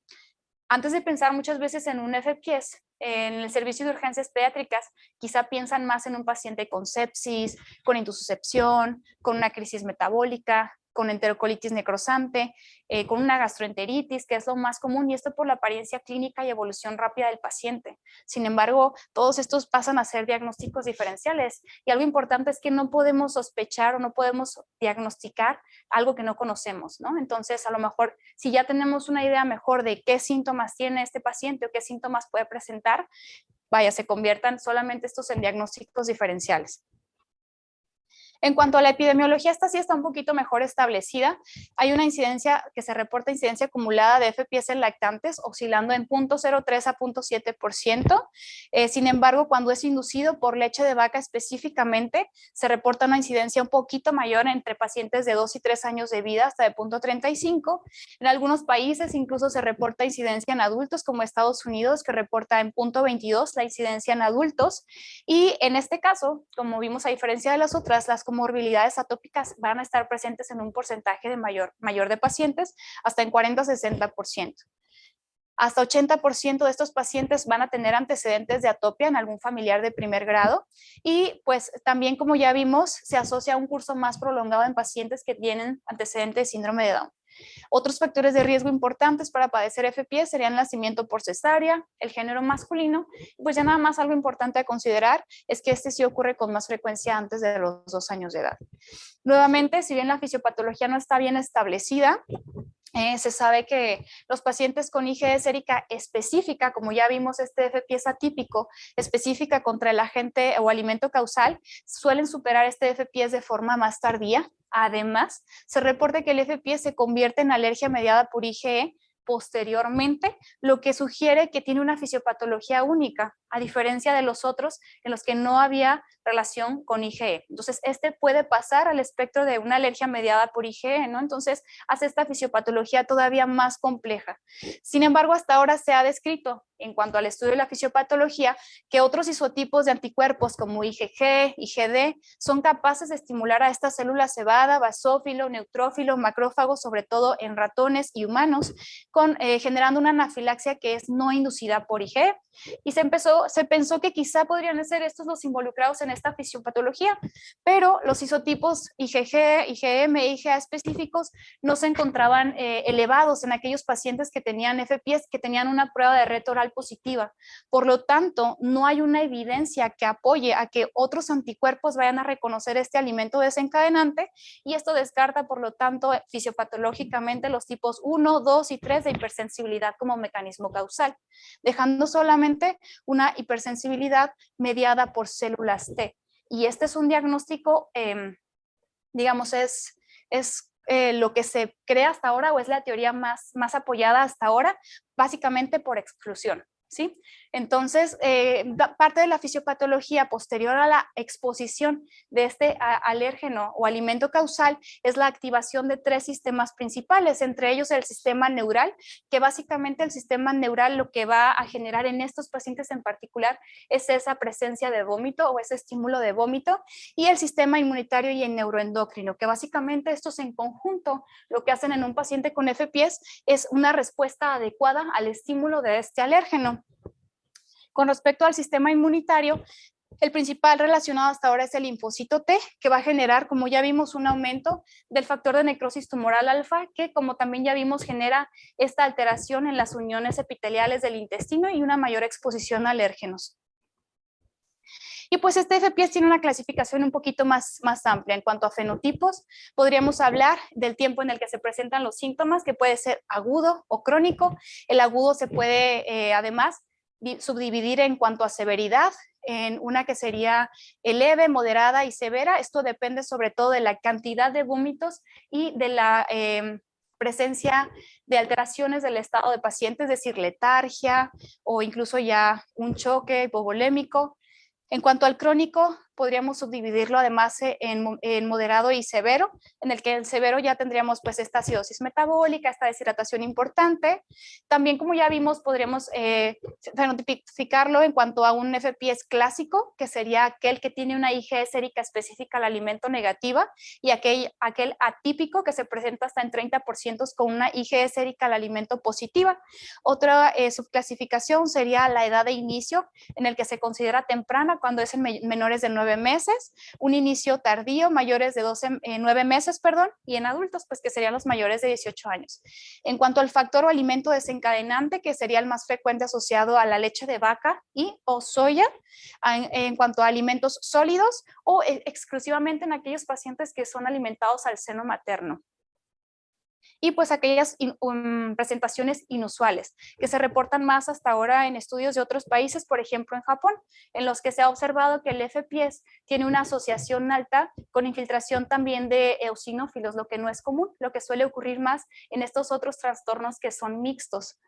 antes de pensar muchas veces en un FPS, en el servicio de urgencias pediátricas, quizá piensan más en un paciente con sepsis, con intususcepción, con una crisis metabólica, con enterocolitis necrosante, con una gastroenteritis, que es lo más común, y esto por la apariencia clínica y evolución rápida del paciente. Sin embargo, todos estos pasan a ser diagnósticos diferenciales, y algo importante es que no podemos sospechar o no podemos diagnosticar algo que no conocemos, ¿no? Entonces, a lo mejor, si ya tenemos una idea mejor de qué síntomas tiene este paciente o qué síntomas puede presentar, vaya, se conviertan solamente estos en diagnósticos diferenciales. En cuanto a la epidemiología, esta sí está un poquito mejor establecida. Hay una incidencia que se reporta, incidencia acumulada de FPS en lactantes, oscilando en 0.03 a 0.7%. Sin embargo, cuando es inducido por leche de vaca específicamente, se reporta una incidencia un poquito mayor entre pacientes de 2 y 3 años de vida, hasta de 0.35. En algunos países incluso se reporta incidencia en adultos, como Estados Unidos, que reporta en 0.22 la incidencia en adultos. Y en este caso, como vimos a diferencia de las otras, las comorbilidades atópicas van a estar presentes en un porcentaje de mayor de pacientes, hasta en 40-60%. Hasta 80% de estos pacientes van a tener antecedentes de atopia en algún familiar de primer grado y pues también, como ya vimos, se asocia a un curso más prolongado en pacientes que tienen antecedentes de síndrome de Down. Otros factores de riesgo importantes para padecer FPS serían el nacimiento por cesárea, el género masculino, pues ya nada más algo importante a considerar es que este sí ocurre con más frecuencia antes de los 2 años de edad. Nuevamente, si bien la fisiopatología no está bien establecida, se sabe que los pacientes con IgE sérica específica, como ya vimos este FPS atípico, específica contra el agente o alimento causal, suelen superar este FPS de forma más tardía. Además, se reporta que el FPS se convierte en alergia mediada por IgE posteriormente, lo que sugiere que tiene una fisiopatología única, a diferencia de los otros en los que no había relación con IgE. Entonces, este puede pasar al espectro de una alergia mediada por IgE, ¿no? Entonces, hace esta fisiopatología todavía más compleja. Sin embargo, hasta ahora se ha descrito, en cuanto al estudio de la fisiopatología, que otros isotipos de anticuerpos como IgG, IgD, son capaces de estimular a esta célula cebada, basófilo, neutrófilo, macrófago, sobre todo en ratones y humanos, generando una anafilaxia que es no inducida por IgE. Y se pensó que quizá podrían ser estos los involucrados en esta fisiopatología, pero los isotipos IgG, IgM e IgA específicos no se encontraban elevados en aquellos pacientes que tenían FPS, que tenían una prueba de red oral positiva. Por lo tanto, no hay una evidencia que apoye a que otros anticuerpos vayan a reconocer este alimento desencadenante y esto descarta, por lo tanto, fisiopatológicamente los tipos 1, 2 y 3 de hipersensibilidad como mecanismo causal, dejando solamente una hipersensibilidad mediada por células T. Y este es un diagnóstico, digamos, es lo que se crea hasta ahora o es la teoría más apoyada hasta ahora, básicamente por exclusión. ¿Sí? Entonces, parte de la fisiopatología posterior a la exposición de este alérgeno o alimento causal es la activación de 3 sistemas principales, entre ellos el sistema neural, que básicamente el sistema neural lo que va a generar en estos pacientes en particular es esa presencia de vómito o ese estímulo de vómito, y el sistema inmunitario y el neuroendocrino, que básicamente estos en conjunto lo que hacen en un paciente con FPS es una respuesta adecuada al estímulo de este alérgeno. Con respecto al sistema inmunitario, el principal relacionado hasta ahora es el linfocito T, que va a generar, como ya vimos, un aumento del factor de necrosis tumoral alfa, que como también ya vimos genera esta alteración en las uniones epiteliales del intestino y una mayor exposición a alérgenos. Y pues este FPS tiene una clasificación un poquito más amplia. En cuanto a fenotipos, podríamos hablar del tiempo en el que se presentan los síntomas, que puede ser agudo o crónico. El agudo se puede además subdividir en cuanto a severidad, en una que sería leve, moderada y severa. Esto depende sobre todo de la cantidad de vómitos y de la presencia de alteraciones del estado de paciente, es decir, letargia o incluso ya un choque hipovolémico. En cuanto al crónico, podríamos subdividirlo además en moderado y severo, en el que en severo ya tendríamos pues esta acidosis metabólica, esta deshidratación importante. También, como ya vimos, podríamos fenotipificarlo en cuanto a un FPS clásico, que sería aquel que tiene una IgE sérica específica al alimento negativa, y aquel atípico que se presenta hasta en 30% con una IgE sérica al alimento positiva. Otra subclasificación sería la edad de inicio, en el que se considera temprana cuando es en menores de 9 meses, un inicio tardío, mayores de 9 meses, perdón, y en adultos, pues que serían los mayores de 18 años. En cuanto al factor o alimento desencadenante, que sería el más frecuente asociado a la leche de vaca y o soya, en cuanto a alimentos sólidos o exclusivamente en aquellos pacientes que son alimentados al seno materno. Y pues aquellas presentaciones inusuales que se reportan más hasta ahora en estudios de otros países, por ejemplo en Japón, en los que se ha observado que el FPS tiene una asociación alta con infiltración también de eosinófilos, lo que no es común, lo que suele ocurrir más en estos otros trastornos que son mixtos.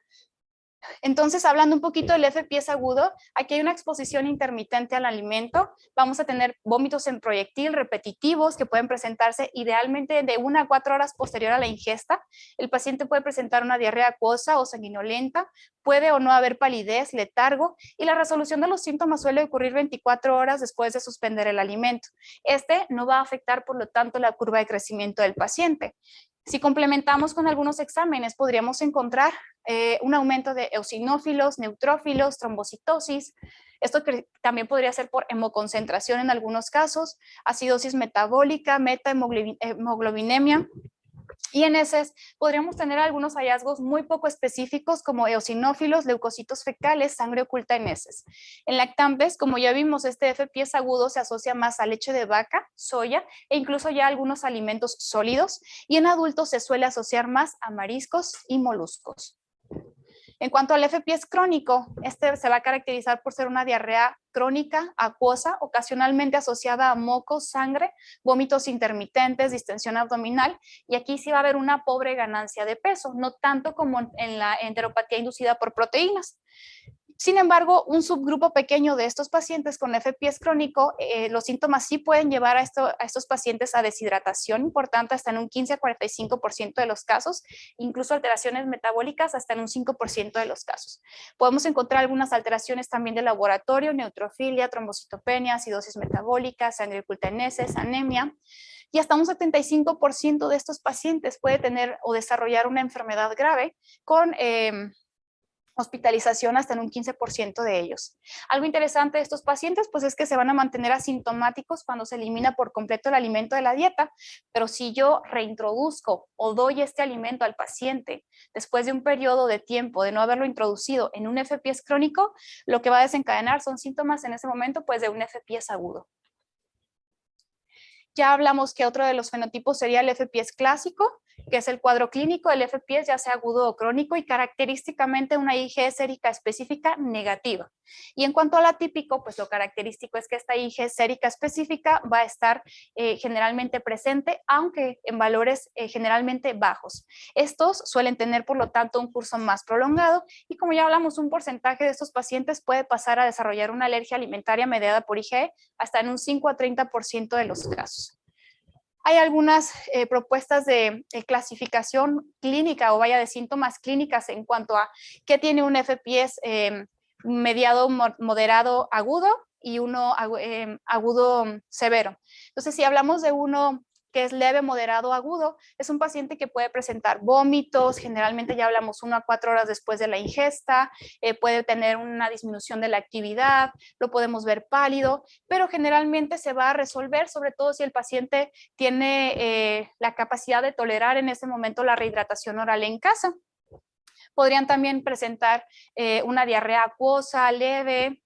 Entonces, hablando un poquito del FPS agudo, aquí hay una exposición intermitente al alimento. Vamos a tener vómitos en proyectil repetitivos que pueden presentarse idealmente de 1 a 4 horas posterior a la ingesta. El paciente puede presentar una diarrea acuosa o sanguinolenta, puede o no haber palidez, letargo, y la resolución de los síntomas suele ocurrir 24 horas después de suspender el alimento. Este no va a afectar, por lo tanto, la curva de crecimiento del paciente. Si complementamos con algunos exámenes, podríamos encontrar un aumento de eosinófilos, neutrófilos, trombocitosis. Esto también podría ser por hemoconcentración en algunos casos, acidosis metabólica, metahemoglobinemia. Y en heces podríamos tener algunos hallazgos muy poco específicos como eosinófilos, leucocitos fecales, sangre oculta en heces. En lactantes, como ya vimos, este FPS agudo se asocia más a leche de vaca, soya e incluso ya algunos alimentos sólidos, y en adultos se suele asociar más a mariscos y moluscos. En cuanto al FPS crónico, este se va a caracterizar por ser una diarrea crónica, acuosa, ocasionalmente asociada a moco, sangre, vómitos intermitentes, distensión abdominal, y aquí sí va a haber una pobre ganancia de peso, no tanto como en la enteropatía inducida por proteínas. Sin embargo, un subgrupo pequeño de estos pacientes con FPS crónico, los síntomas sí pueden llevar a estos pacientes a deshidratación importante hasta en un 15 a 45% de los casos, incluso alteraciones metabólicas hasta en un 5% de los casos. Podemos encontrar algunas alteraciones también de laboratorio, neutrofilia, trombocitopenia, acidosis metabólica, sangre oculta en heces, anemia. Y hasta un 75% de estos pacientes puede tener o desarrollar una enfermedad grave con hospitalización hasta en un 15% de ellos. Algo interesante de estos pacientes pues es que se van a mantener asintomáticos cuando se elimina por completo el alimento de la dieta, pero si yo reintroduzco o doy este alimento al paciente después de un periodo de tiempo de no haberlo introducido en un FPS crónico, lo que va a desencadenar son síntomas en ese momento pues de un FPS agudo. Ya hablamos que otro de los fenotipos sería el FPS clásico, que es el cuadro clínico del FPS, ya sea agudo o crónico, y característicamente una IgE sérica específica negativa. Y en cuanto al atípico, pues lo característico es que esta IgE sérica específica va a estar generalmente presente, aunque en valores generalmente bajos. Estos suelen tener, por lo tanto, un curso más prolongado y, como ya hablamos, un porcentaje de estos pacientes puede pasar a desarrollar una alergia alimentaria mediada por IgE hasta en un 5 a 30% de los casos. Hay algunas propuestas de clasificación clínica o vaya de síntomas clínicas en cuanto a qué tiene un FPS mediado, moderado, agudo y uno agudo severo. Entonces, si hablamos de uno que es leve, moderado, agudo, es un paciente que puede presentar vómitos, generalmente ya hablamos 1 a 4 horas después de la ingesta, puede tener una disminución de la actividad, lo podemos ver pálido, pero generalmente se va a resolver, sobre todo si el paciente tiene la capacidad de tolerar en ese momento la rehidratación oral en casa. Podrían también presentar una diarrea acuosa, leve.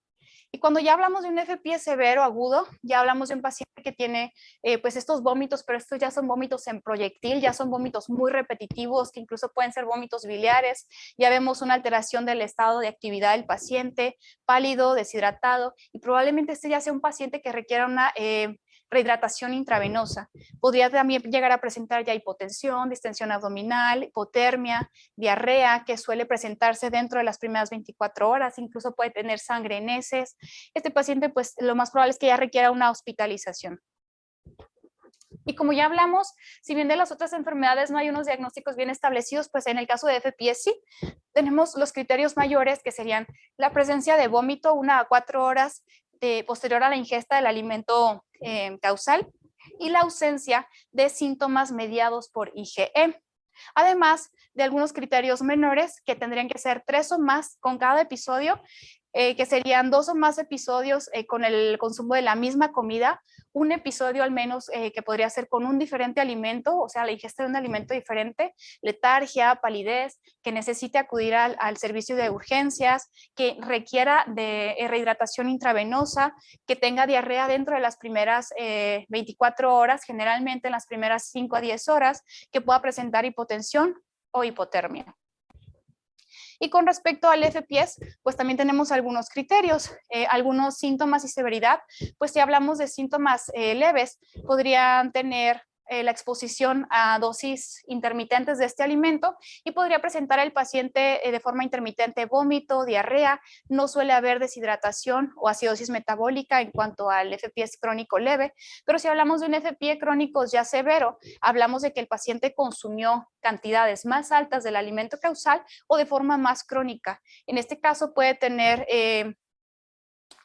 Y cuando ya hablamos de un FPS severo agudo, ya hablamos de un paciente que tiene pues estos vómitos, pero estos ya son vómitos en proyectil, ya son vómitos muy repetitivos, que incluso pueden ser vómitos biliares. Ya vemos una alteración del estado de actividad del paciente, pálido, deshidratado, y probablemente este ya sea un paciente que requiera una rehidratación intravenosa. Podría también llegar a presentar ya hipotensión, distensión abdominal, hipotermia, diarrea, que suele presentarse dentro de las primeras 24 horas, incluso puede tener sangre en heces. Este paciente, pues lo más probable es que ya requiera una hospitalización. Y como ya hablamos, si bien de las otras enfermedades no hay unos diagnósticos bien establecidos, pues en el caso de FPS sí, tenemos los criterios mayores que serían la presencia de vómito 1 a 4 horas posterior a la ingesta del alimento causal y la ausencia de síntomas mediados por IgE. Además de algunos criterios menores que tendrían que ser 3 o más con cada episodio, que serían 2 o más episodios con el consumo de la misma comida, un episodio al menos que podría ser con un diferente alimento, o sea, la ingesta de un alimento diferente, letargia, palidez, que necesite acudir al servicio de urgencias, que requiera de rehidratación intravenosa, que tenga diarrea dentro de las primeras 24 horas, generalmente en las primeras 5 a 10 horas, que pueda presentar hipotensión o hipotermia. Y con respecto al FPS, pues también tenemos algunos criterios, algunos síntomas y severidad, pues si hablamos de síntomas leves, podrían tener la exposición a dosis intermitentes de este alimento y podría presentar el paciente de forma intermitente vómito, diarrea, no suele haber deshidratación o acidosis metabólica en cuanto al FPS crónico leve, pero si hablamos de un FPS crónico ya severo, hablamos de que el paciente consumió cantidades más altas del alimento causal o de forma más crónica. En este caso puede tener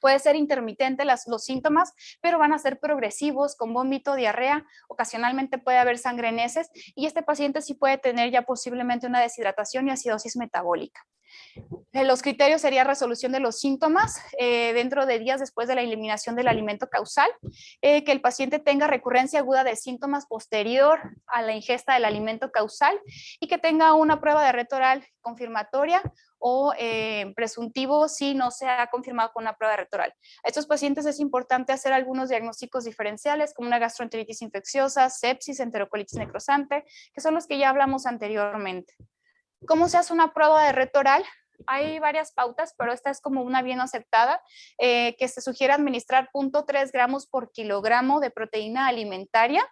puede ser intermitente los síntomas, pero van a ser progresivos con vómito, diarrea, ocasionalmente puede haber sangre en heces y este paciente sí puede tener ya posiblemente una deshidratación y acidosis metabólica. Los criterios serían resolución de los síntomas dentro de días después de la eliminación del alimento causal, que el paciente tenga recurrencia aguda de síntomas posterior a la ingesta del alimento causal y que tenga una prueba de reto oral confirmatoria o presuntivo si no se ha confirmado con una prueba de reto oral. A estos pacientes es importante hacer algunos diagnósticos diferenciales como una gastroenteritis infecciosa, sepsis, enterocolitis necrosante, que son los que ya hablamos anteriormente. ¿Cómo se hace una prueba de reto oral? Hay varias pautas, pero esta es como una bien aceptada, que se sugiere administrar 0.3 gramos por kilogramo de proteína alimentaria,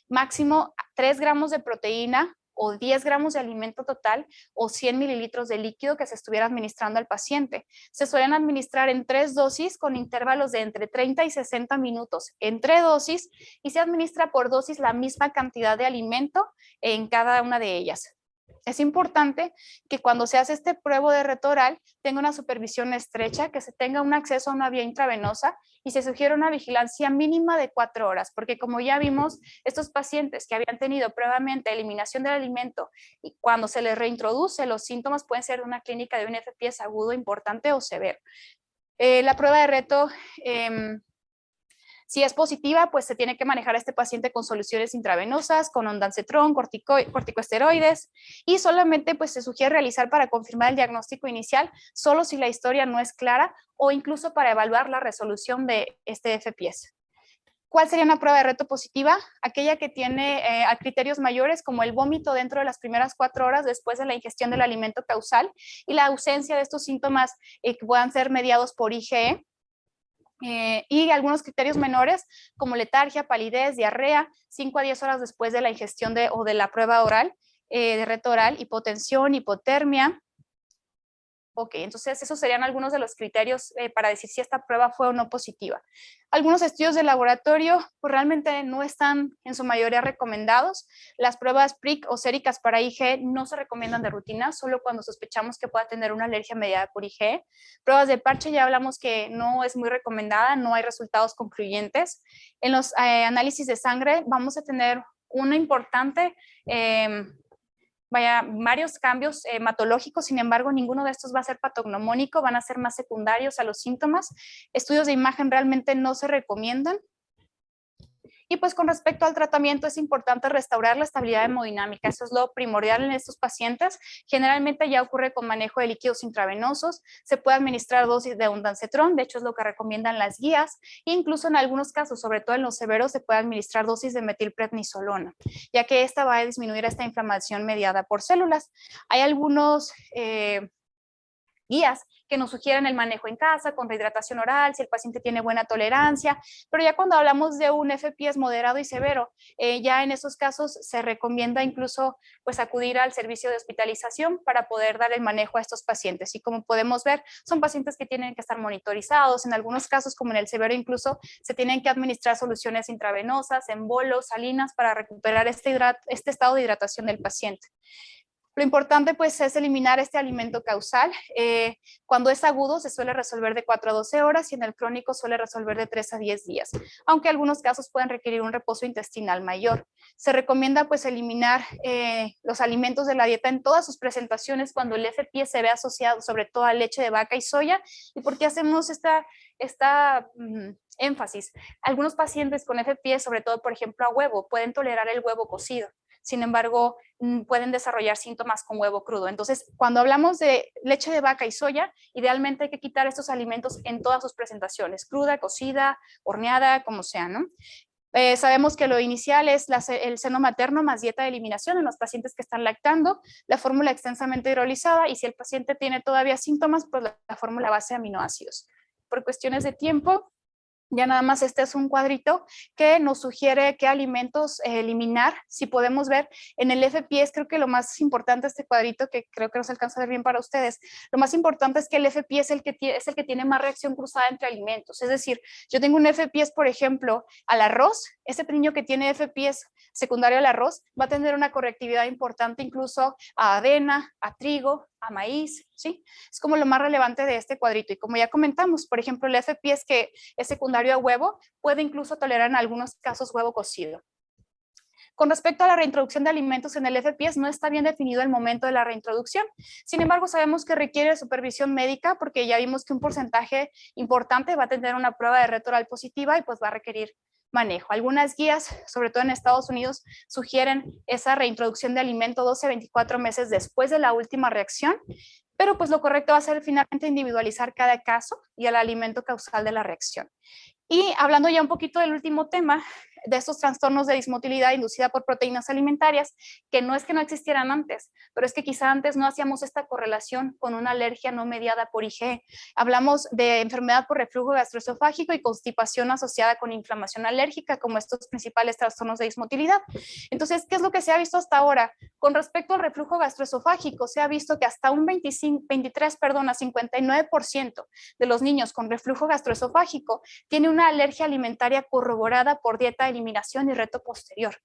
máximo 3 gramos de proteína o 10 gramos de alimento total o 100 mililitros de líquido que se estuviera administrando al paciente. Se suelen administrar en 3 dosis con intervalos de entre 30 y 60 minutos entre dosis y se administra por dosis la misma cantidad de alimento en cada una de ellas. Es importante que cuando se hace este prueba de reto oral tenga una supervisión estrecha, que se tenga un acceso a una vía intravenosa y se sugiere una vigilancia mínima de 4 horas, porque como ya vimos, estos pacientes que habían tenido previamente eliminación del alimento y cuando se les reintroduce, los síntomas pueden ser de una clínica de un FPS agudo importante o severo. La prueba de reto si es positiva, pues se tiene que manejar a este paciente con soluciones intravenosas, con ondansetron, corticosteroides y solamente pues se sugiere realizar para confirmar el diagnóstico inicial solo si la historia no es clara o incluso para evaluar la resolución de este FPS. ¿Cuál sería una prueba de reto positiva? Aquella que tiene criterios mayores como el vómito dentro de las primeras 4 horas después de la ingestión del alimento causal y la ausencia de estos síntomas que puedan ser mediados por IgE. Y algunos criterios menores como letargia, palidez, diarrea, 5 a 10 horas después de la ingestión o de la prueba oral, de reto oral, hipotensión, hipotermia. Ok, entonces esos serían algunos de los criterios para decir si esta prueba fue o no positiva. Algunos estudios de laboratorio pues realmente no están en su mayoría recomendados. Las pruebas PRIC o séricas para IgE no se recomiendan de rutina, solo cuando sospechamos que pueda tener una alergia mediada por IgE. Pruebas de parche ya hablamos que no es muy recomendada, no hay resultados concluyentes. En los análisis de sangre vamos a tener una importante varios cambios hematológicos, sin embargo, ninguno de estos va a ser patognomónico, van a ser más secundarios a los síntomas. Estudios de imagen realmente no se recomiendan. Y pues con respecto al tratamiento es importante restaurar la estabilidad hemodinámica, eso es lo primordial en estos pacientes. Generalmente ya ocurre con manejo de líquidos intravenosos, se puede administrar dosis de ondansetron, de hecho es lo que recomiendan las guías, e incluso en algunos casos, sobre todo en los severos, se puede administrar dosis de metilprednisolona, ya que esta va a disminuir esta inflamación mediada por células. Hay algunos guías que nos sugieren el manejo en casa con rehidratación oral, si el paciente tiene buena tolerancia, pero ya cuando hablamos de un FPS moderado y severo, ya en esos casos se recomienda incluso pues acudir al servicio de hospitalización para poder dar el manejo a estos pacientes. Y como podemos ver, son pacientes que tienen que estar monitorizados, en algunos casos como en el severo incluso se tienen que administrar soluciones intravenosas, en bolos, salinas para recuperar este estado de hidratación del paciente. Lo importante pues es eliminar este alimento causal. Cuando es agudo se suele resolver de 4 a 12 horas y en el crónico suele resolver de 3 a 10 días, aunque algunos casos pueden requerir un reposo intestinal mayor. Se recomienda pues eliminar los alimentos de la dieta en todas sus presentaciones cuando el FPS se ve asociado sobre todo a leche de vaca y soya. ¿Y por qué hacemos esta énfasis? Algunos pacientes con FPS, sobre todo por ejemplo a huevo, pueden tolerar el huevo cocido. Sin embargo, pueden desarrollar síntomas con huevo crudo. Entonces, cuando hablamos de leche de vaca y soya, idealmente hay que quitar estos alimentos en todas sus presentaciones, cruda, cocida, horneada, como sea, ¿no? Sabemos que lo inicial es el seno materno más dieta de eliminación en los pacientes que están lactando, la fórmula extensamente hidrolizada y si el paciente tiene todavía síntomas, pues la fórmula base de aminoácidos. Por cuestiones de tiempo, ya nada más este es un cuadrito que nos sugiere qué alimentos eliminar. Si podemos ver en el FPS, creo que lo más importante este cuadrito, que creo que no se alcanza a ver bien para ustedes, lo más importante es que el FPS es el que tiene más reacción cruzada entre alimentos. Es decir, yo tengo un FPS, por ejemplo, al arroz, ese niño que tiene FPS secundario al arroz va a tener una correctividad importante incluso a avena, a trigo, a maíz, ¿sí? Es como lo más relevante de este cuadrito. Y como ya comentamos, por ejemplo, el FPS que es secundario a huevo puede incluso tolerar en algunos casos huevo cocido. Con respecto a la reintroducción de alimentos en el FPS, no está bien definido el momento de la reintroducción. Sin embargo, sabemos que requiere supervisión médica porque ya vimos que un porcentaje importante va a tener una prueba de reto oral positiva y pues va a requerir manejo. Algunas guías, sobre todo en Estados Unidos, sugieren esa reintroducción de alimento 12 a 24 meses después de la última reacción, pero pues lo correcto va a ser finalmente individualizar cada caso y el alimento causal de la reacción. Y hablando ya un poquito del último tema, de estos trastornos de dismotilidad inducida por proteínas alimentarias, que no es que no existieran antes, pero es que quizá antes no hacíamos esta correlación con una alergia no mediada por IgE. Hablamos de enfermedad por reflujo gastroesofágico y constipación asociada con inflamación alérgica como estos principales trastornos de dismotilidad. Entonces, ¿qué es lo que se ha visto hasta ahora? Con respecto al reflujo gastroesofágico, se ha visto que hasta un 59% de los niños con reflujo gastroesofágico tiene una alergia alimentaria corroborada por dieta de eliminación y reto posterior.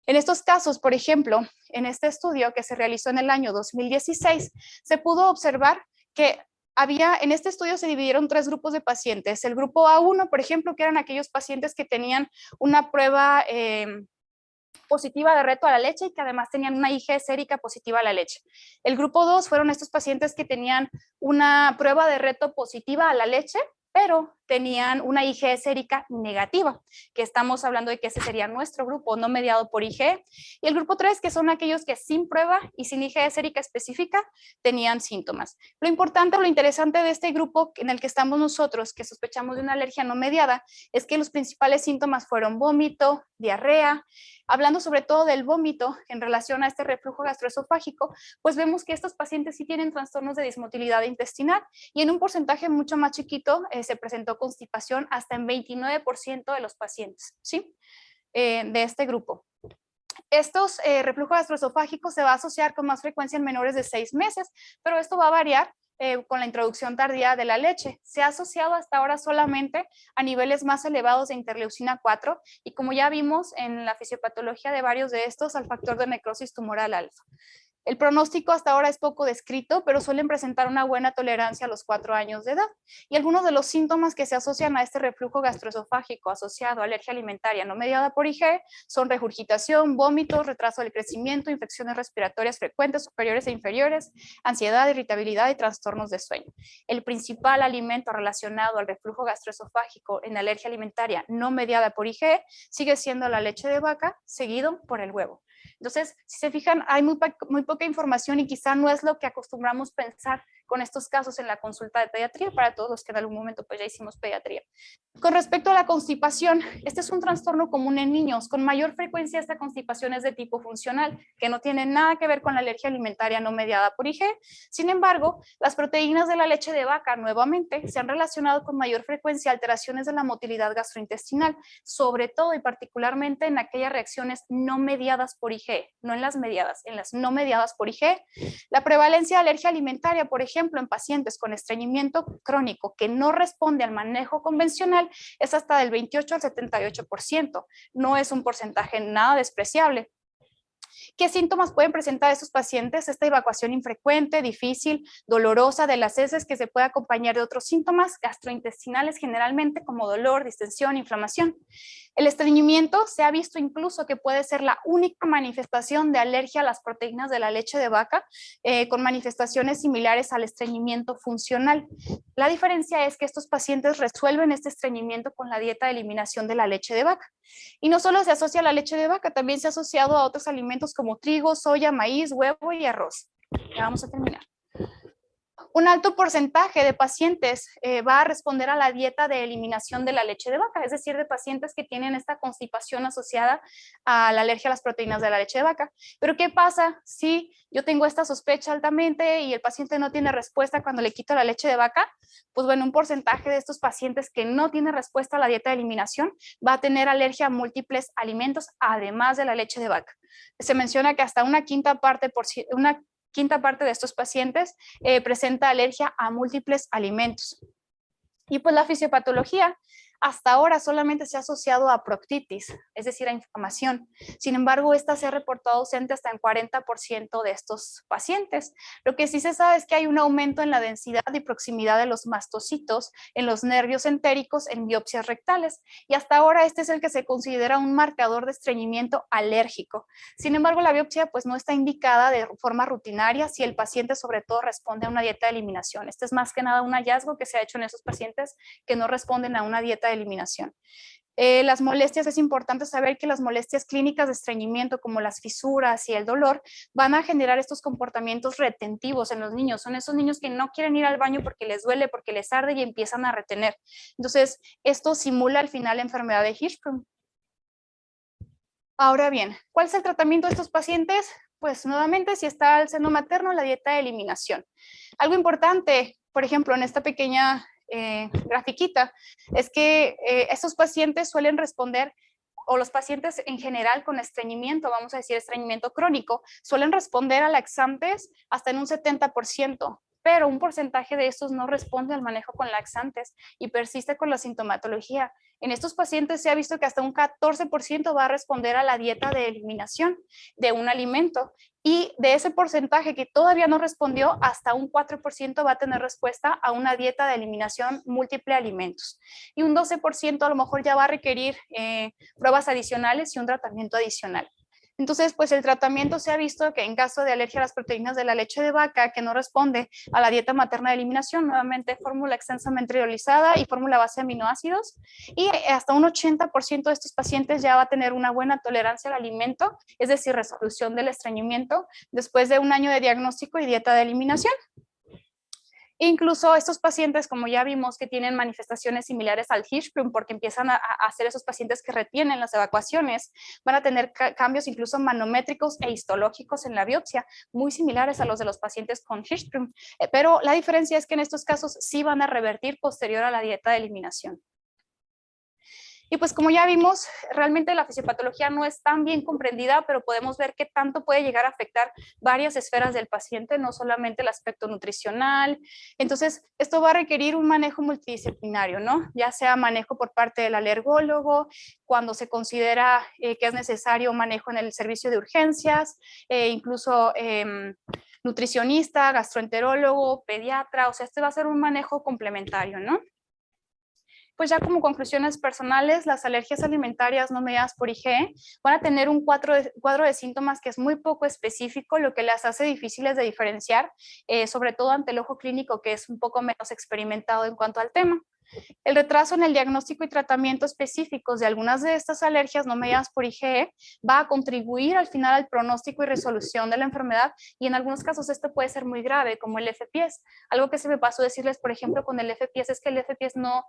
En estos casos, por ejemplo, en este estudio que se realizó en el año 2016, se pudo observar que en este estudio se dividieron 3 grupos de pacientes. El grupo A1, por ejemplo, que eran aquellos pacientes que tenían una prueba positiva de reto a la leche y que además tenían una IgE sérica positiva a la leche. El grupo 2 fueron estos pacientes que tenían una prueba de reto positiva a la leche, pero tenían una IgE sérica negativa, que estamos hablando de que ese sería nuestro grupo no mediado por IgE, y el grupo 3, que son aquellos que sin prueba y sin IgE sérica específica tenían síntomas. Lo importante, lo interesante de este grupo en el que estamos nosotros, que sospechamos de una alergia no mediada, es que los principales síntomas fueron vómito, diarrea. Hablando sobre todo del vómito en relación a este reflujo gastroesofágico, pues vemos que estos pacientes sí tienen trastornos de dismotilidad intestinal y en un porcentaje mucho más chiquito se presentó constipación hasta en 29% de los pacientes, ¿sí? De este grupo. Estos reflujos gastroesofágicos se va a asociar con más frecuencia en menores de 6 meses, pero esto va a variar con la introducción tardía de la leche. Se ha asociado hasta ahora solamente a niveles más elevados de interleucina 4 y como ya vimos en la fisiopatología de varios de estos, al factor de necrosis tumoral alfa. El pronóstico hasta ahora es poco descrito, pero suelen presentar una buena tolerancia a los 4 años de edad. Y algunos de los síntomas que se asocian a este reflujo gastroesofágico asociado a alergia alimentaria no mediada por IgE son regurgitación, vómitos, retraso del crecimiento, infecciones respiratorias frecuentes superiores e inferiores, ansiedad, irritabilidad y trastornos de sueño. El principal alimento relacionado al reflujo gastroesofágico en alergia alimentaria no mediada por IgE sigue siendo la leche de vaca, seguido por el huevo. Entonces, si se fijan, hay muy poca información y quizá no es lo que acostumbramos pensar con estos casos en la consulta de pediatría para todos los que en algún momento pues ya hicimos pediatría. Con respecto a la constipación, este es un trastorno común en niños. Con mayor frecuencia esta constipación es de tipo funcional, que no tiene nada que ver con la alergia alimentaria no mediada por IgE. Sin embargo, las proteínas de la leche de vaca nuevamente se han relacionado con mayor frecuencia a alteraciones de la motilidad gastrointestinal, sobre todo y particularmente en aquellas reacciones no mediadas por IgE, no en las mediadas, en las no mediadas por IgE. La prevalencia de alergia alimentaria, por ejemplo, en pacientes con estreñimiento crónico que no responde al manejo convencional es hasta del 28 al 78%. No es un porcentaje nada despreciable. ¿Qué síntomas pueden presentar estos pacientes? Esta evacuación infrecuente, difícil, dolorosa de las heces que se puede acompañar de otros síntomas gastrointestinales generalmente como dolor, distensión, inflamación. El estreñimiento se ha visto incluso que puede ser la única manifestación de alergia a las proteínas de la leche de vaca con manifestaciones similares al estreñimiento funcional. La diferencia es que estos pacientes resuelven este estreñimiento con la dieta de eliminación de la leche de vaca. Y no solo se asocia a la leche de vaca, también se ha asociado a otros alimentos como trigo, soya, maíz, huevo y arroz. Ya vamos a terminar. Un alto porcentaje de pacientes va a responder a la dieta de eliminación de la leche de vaca, es decir, de pacientes que tienen esta constipación asociada a la alergia a las proteínas de la leche de vaca. Pero ¿qué pasa si yo tengo esta sospecha altamente y el paciente no tiene respuesta cuando le quito la leche de vaca? Pues bueno, un porcentaje de estos pacientes que no tiene respuesta a la dieta de eliminación va a tener alergia a múltiples alimentos, además de la leche de vaca. Se menciona que hasta una quinta parte de estos pacientes presenta alergia a múltiples alimentos. Y pues la fisiopatología hasta ahora solamente se ha asociado a proctitis, es decir, a inflamación. Sin embargo, esta se ha reportado ausente hasta en 40% de estos pacientes. Lo que sí se sabe es que hay un aumento en la densidad y proximidad de los mastocitos en los nervios entéricos en biopsias rectales. Y hasta ahora este es el que se considera un marcador de estreñimiento alérgico. Sin embargo, la biopsia pues no está indicada de forma rutinaria si el paciente sobre todo responde a una dieta de eliminación. Este es más que nada un hallazgo que se ha hecho en esos pacientes que no responden a una dieta de eliminación. Las molestias, es importante saber que las molestias clínicas de estreñimiento como las fisuras y el dolor van a generar estos comportamientos retentivos en los niños. Son esos niños que no quieren ir al baño porque les duele, porque les arde y empiezan a retener. Entonces, esto simula al final la enfermedad de Hirschsprung. Ahora bien, ¿cuál es el tratamiento de estos pacientes? Pues nuevamente, si está el seno materno, la dieta de eliminación. Algo importante, por ejemplo, en esta pequeña grafiquita, es que estos pacientes suelen responder, o los pacientes en general con estreñimiento, vamos a decir estreñimiento crónico, suelen responder a laxantes hasta en un 70%, pero un porcentaje de estos no responde al manejo con laxantes y persiste con la sintomatología. En estos pacientes se ha visto que hasta un 14% va a responder a la dieta de eliminación de un alimento y de ese porcentaje que todavía no respondió, hasta un 4% va a tener respuesta a una dieta de eliminación múltiple de alimentos. Y un 12% a lo mejor ya va a requerir pruebas adicionales y un tratamiento adicional. Entonces, pues el tratamiento se ha visto que en caso de alergia a las proteínas de la leche de vaca que no responde a la dieta materna de eliminación, nuevamente fórmula extensamente hidrolizada y fórmula base de aminoácidos, y hasta un 80% de estos pacientes ya va a tener una buena tolerancia al alimento, es decir, resolución del estreñimiento después de un año de diagnóstico y dieta de eliminación. Incluso estos pacientes, como ya vimos, que tienen manifestaciones similares al Hirschsprung, porque empiezan a ser esos pacientes que retienen las evacuaciones, van a tener cambios incluso manométricos e histológicos en la biopsia, muy similares a los de los pacientes con Hirschsprung. Pero la diferencia es que en estos casos sí van a revertir posterior a la dieta de eliminación. Y pues como ya vimos, realmente la fisiopatología no es tan bien comprendida, pero podemos ver qué tanto puede llegar a afectar varias esferas del paciente, no solamente el aspecto nutricional. Entonces, esto va a requerir un manejo multidisciplinario, ¿no? Ya sea manejo por parte del alergólogo, cuando se considera que es necesario manejo en el servicio de urgencias, incluso nutricionista, gastroenterólogo, pediatra, o sea, este va a ser un manejo complementario, ¿no? Pues ya como conclusiones personales, las alergias alimentarias no mediadas por IgE van a tener un cuadro de síntomas que es muy poco específico, lo que las hace difíciles de diferenciar, sobre todo ante el ojo clínico, que es un poco menos experimentado en cuanto al tema. El retraso en el diagnóstico y tratamiento específicos de algunas de estas alergias no mediadas por IgE va a contribuir al final al pronóstico y resolución de la enfermedad, y en algunos casos esto puede ser muy grave, como el FPS. Algo que se me pasó decirles, por ejemplo, con el FPS es que el FPS no,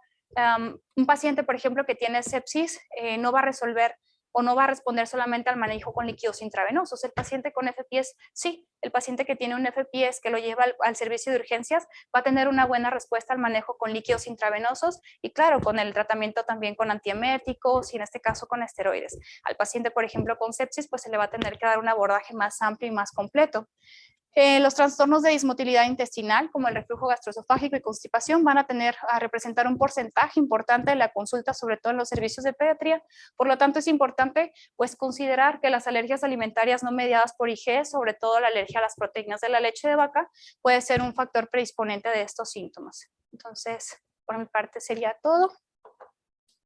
un paciente, por ejemplo, que tiene sepsis, no va a resolver o no va a responder solamente al manejo con líquidos intravenosos. El paciente con FPS, sí, el paciente que tiene un FPS que lo lleva al servicio de urgencias va a tener una buena respuesta al manejo con líquidos intravenosos y claro, con el tratamiento también con antieméticos y en este caso con esteroides. Al paciente, por ejemplo, con sepsis, pues se le va a tener que dar un abordaje más amplio y más completo. Los trastornos de dismotilidad intestinal, como el reflujo gastroesofágico y constipación, van a representar un porcentaje importante de la consulta, sobre todo en los servicios de pediatría. Por lo tanto, es importante pues, considerar que las alergias alimentarias no mediadas por IgE, sobre todo la alergia a las proteínas de la leche de vaca, puede ser un factor predisponente de estos síntomas. Entonces, por mi parte sería todo.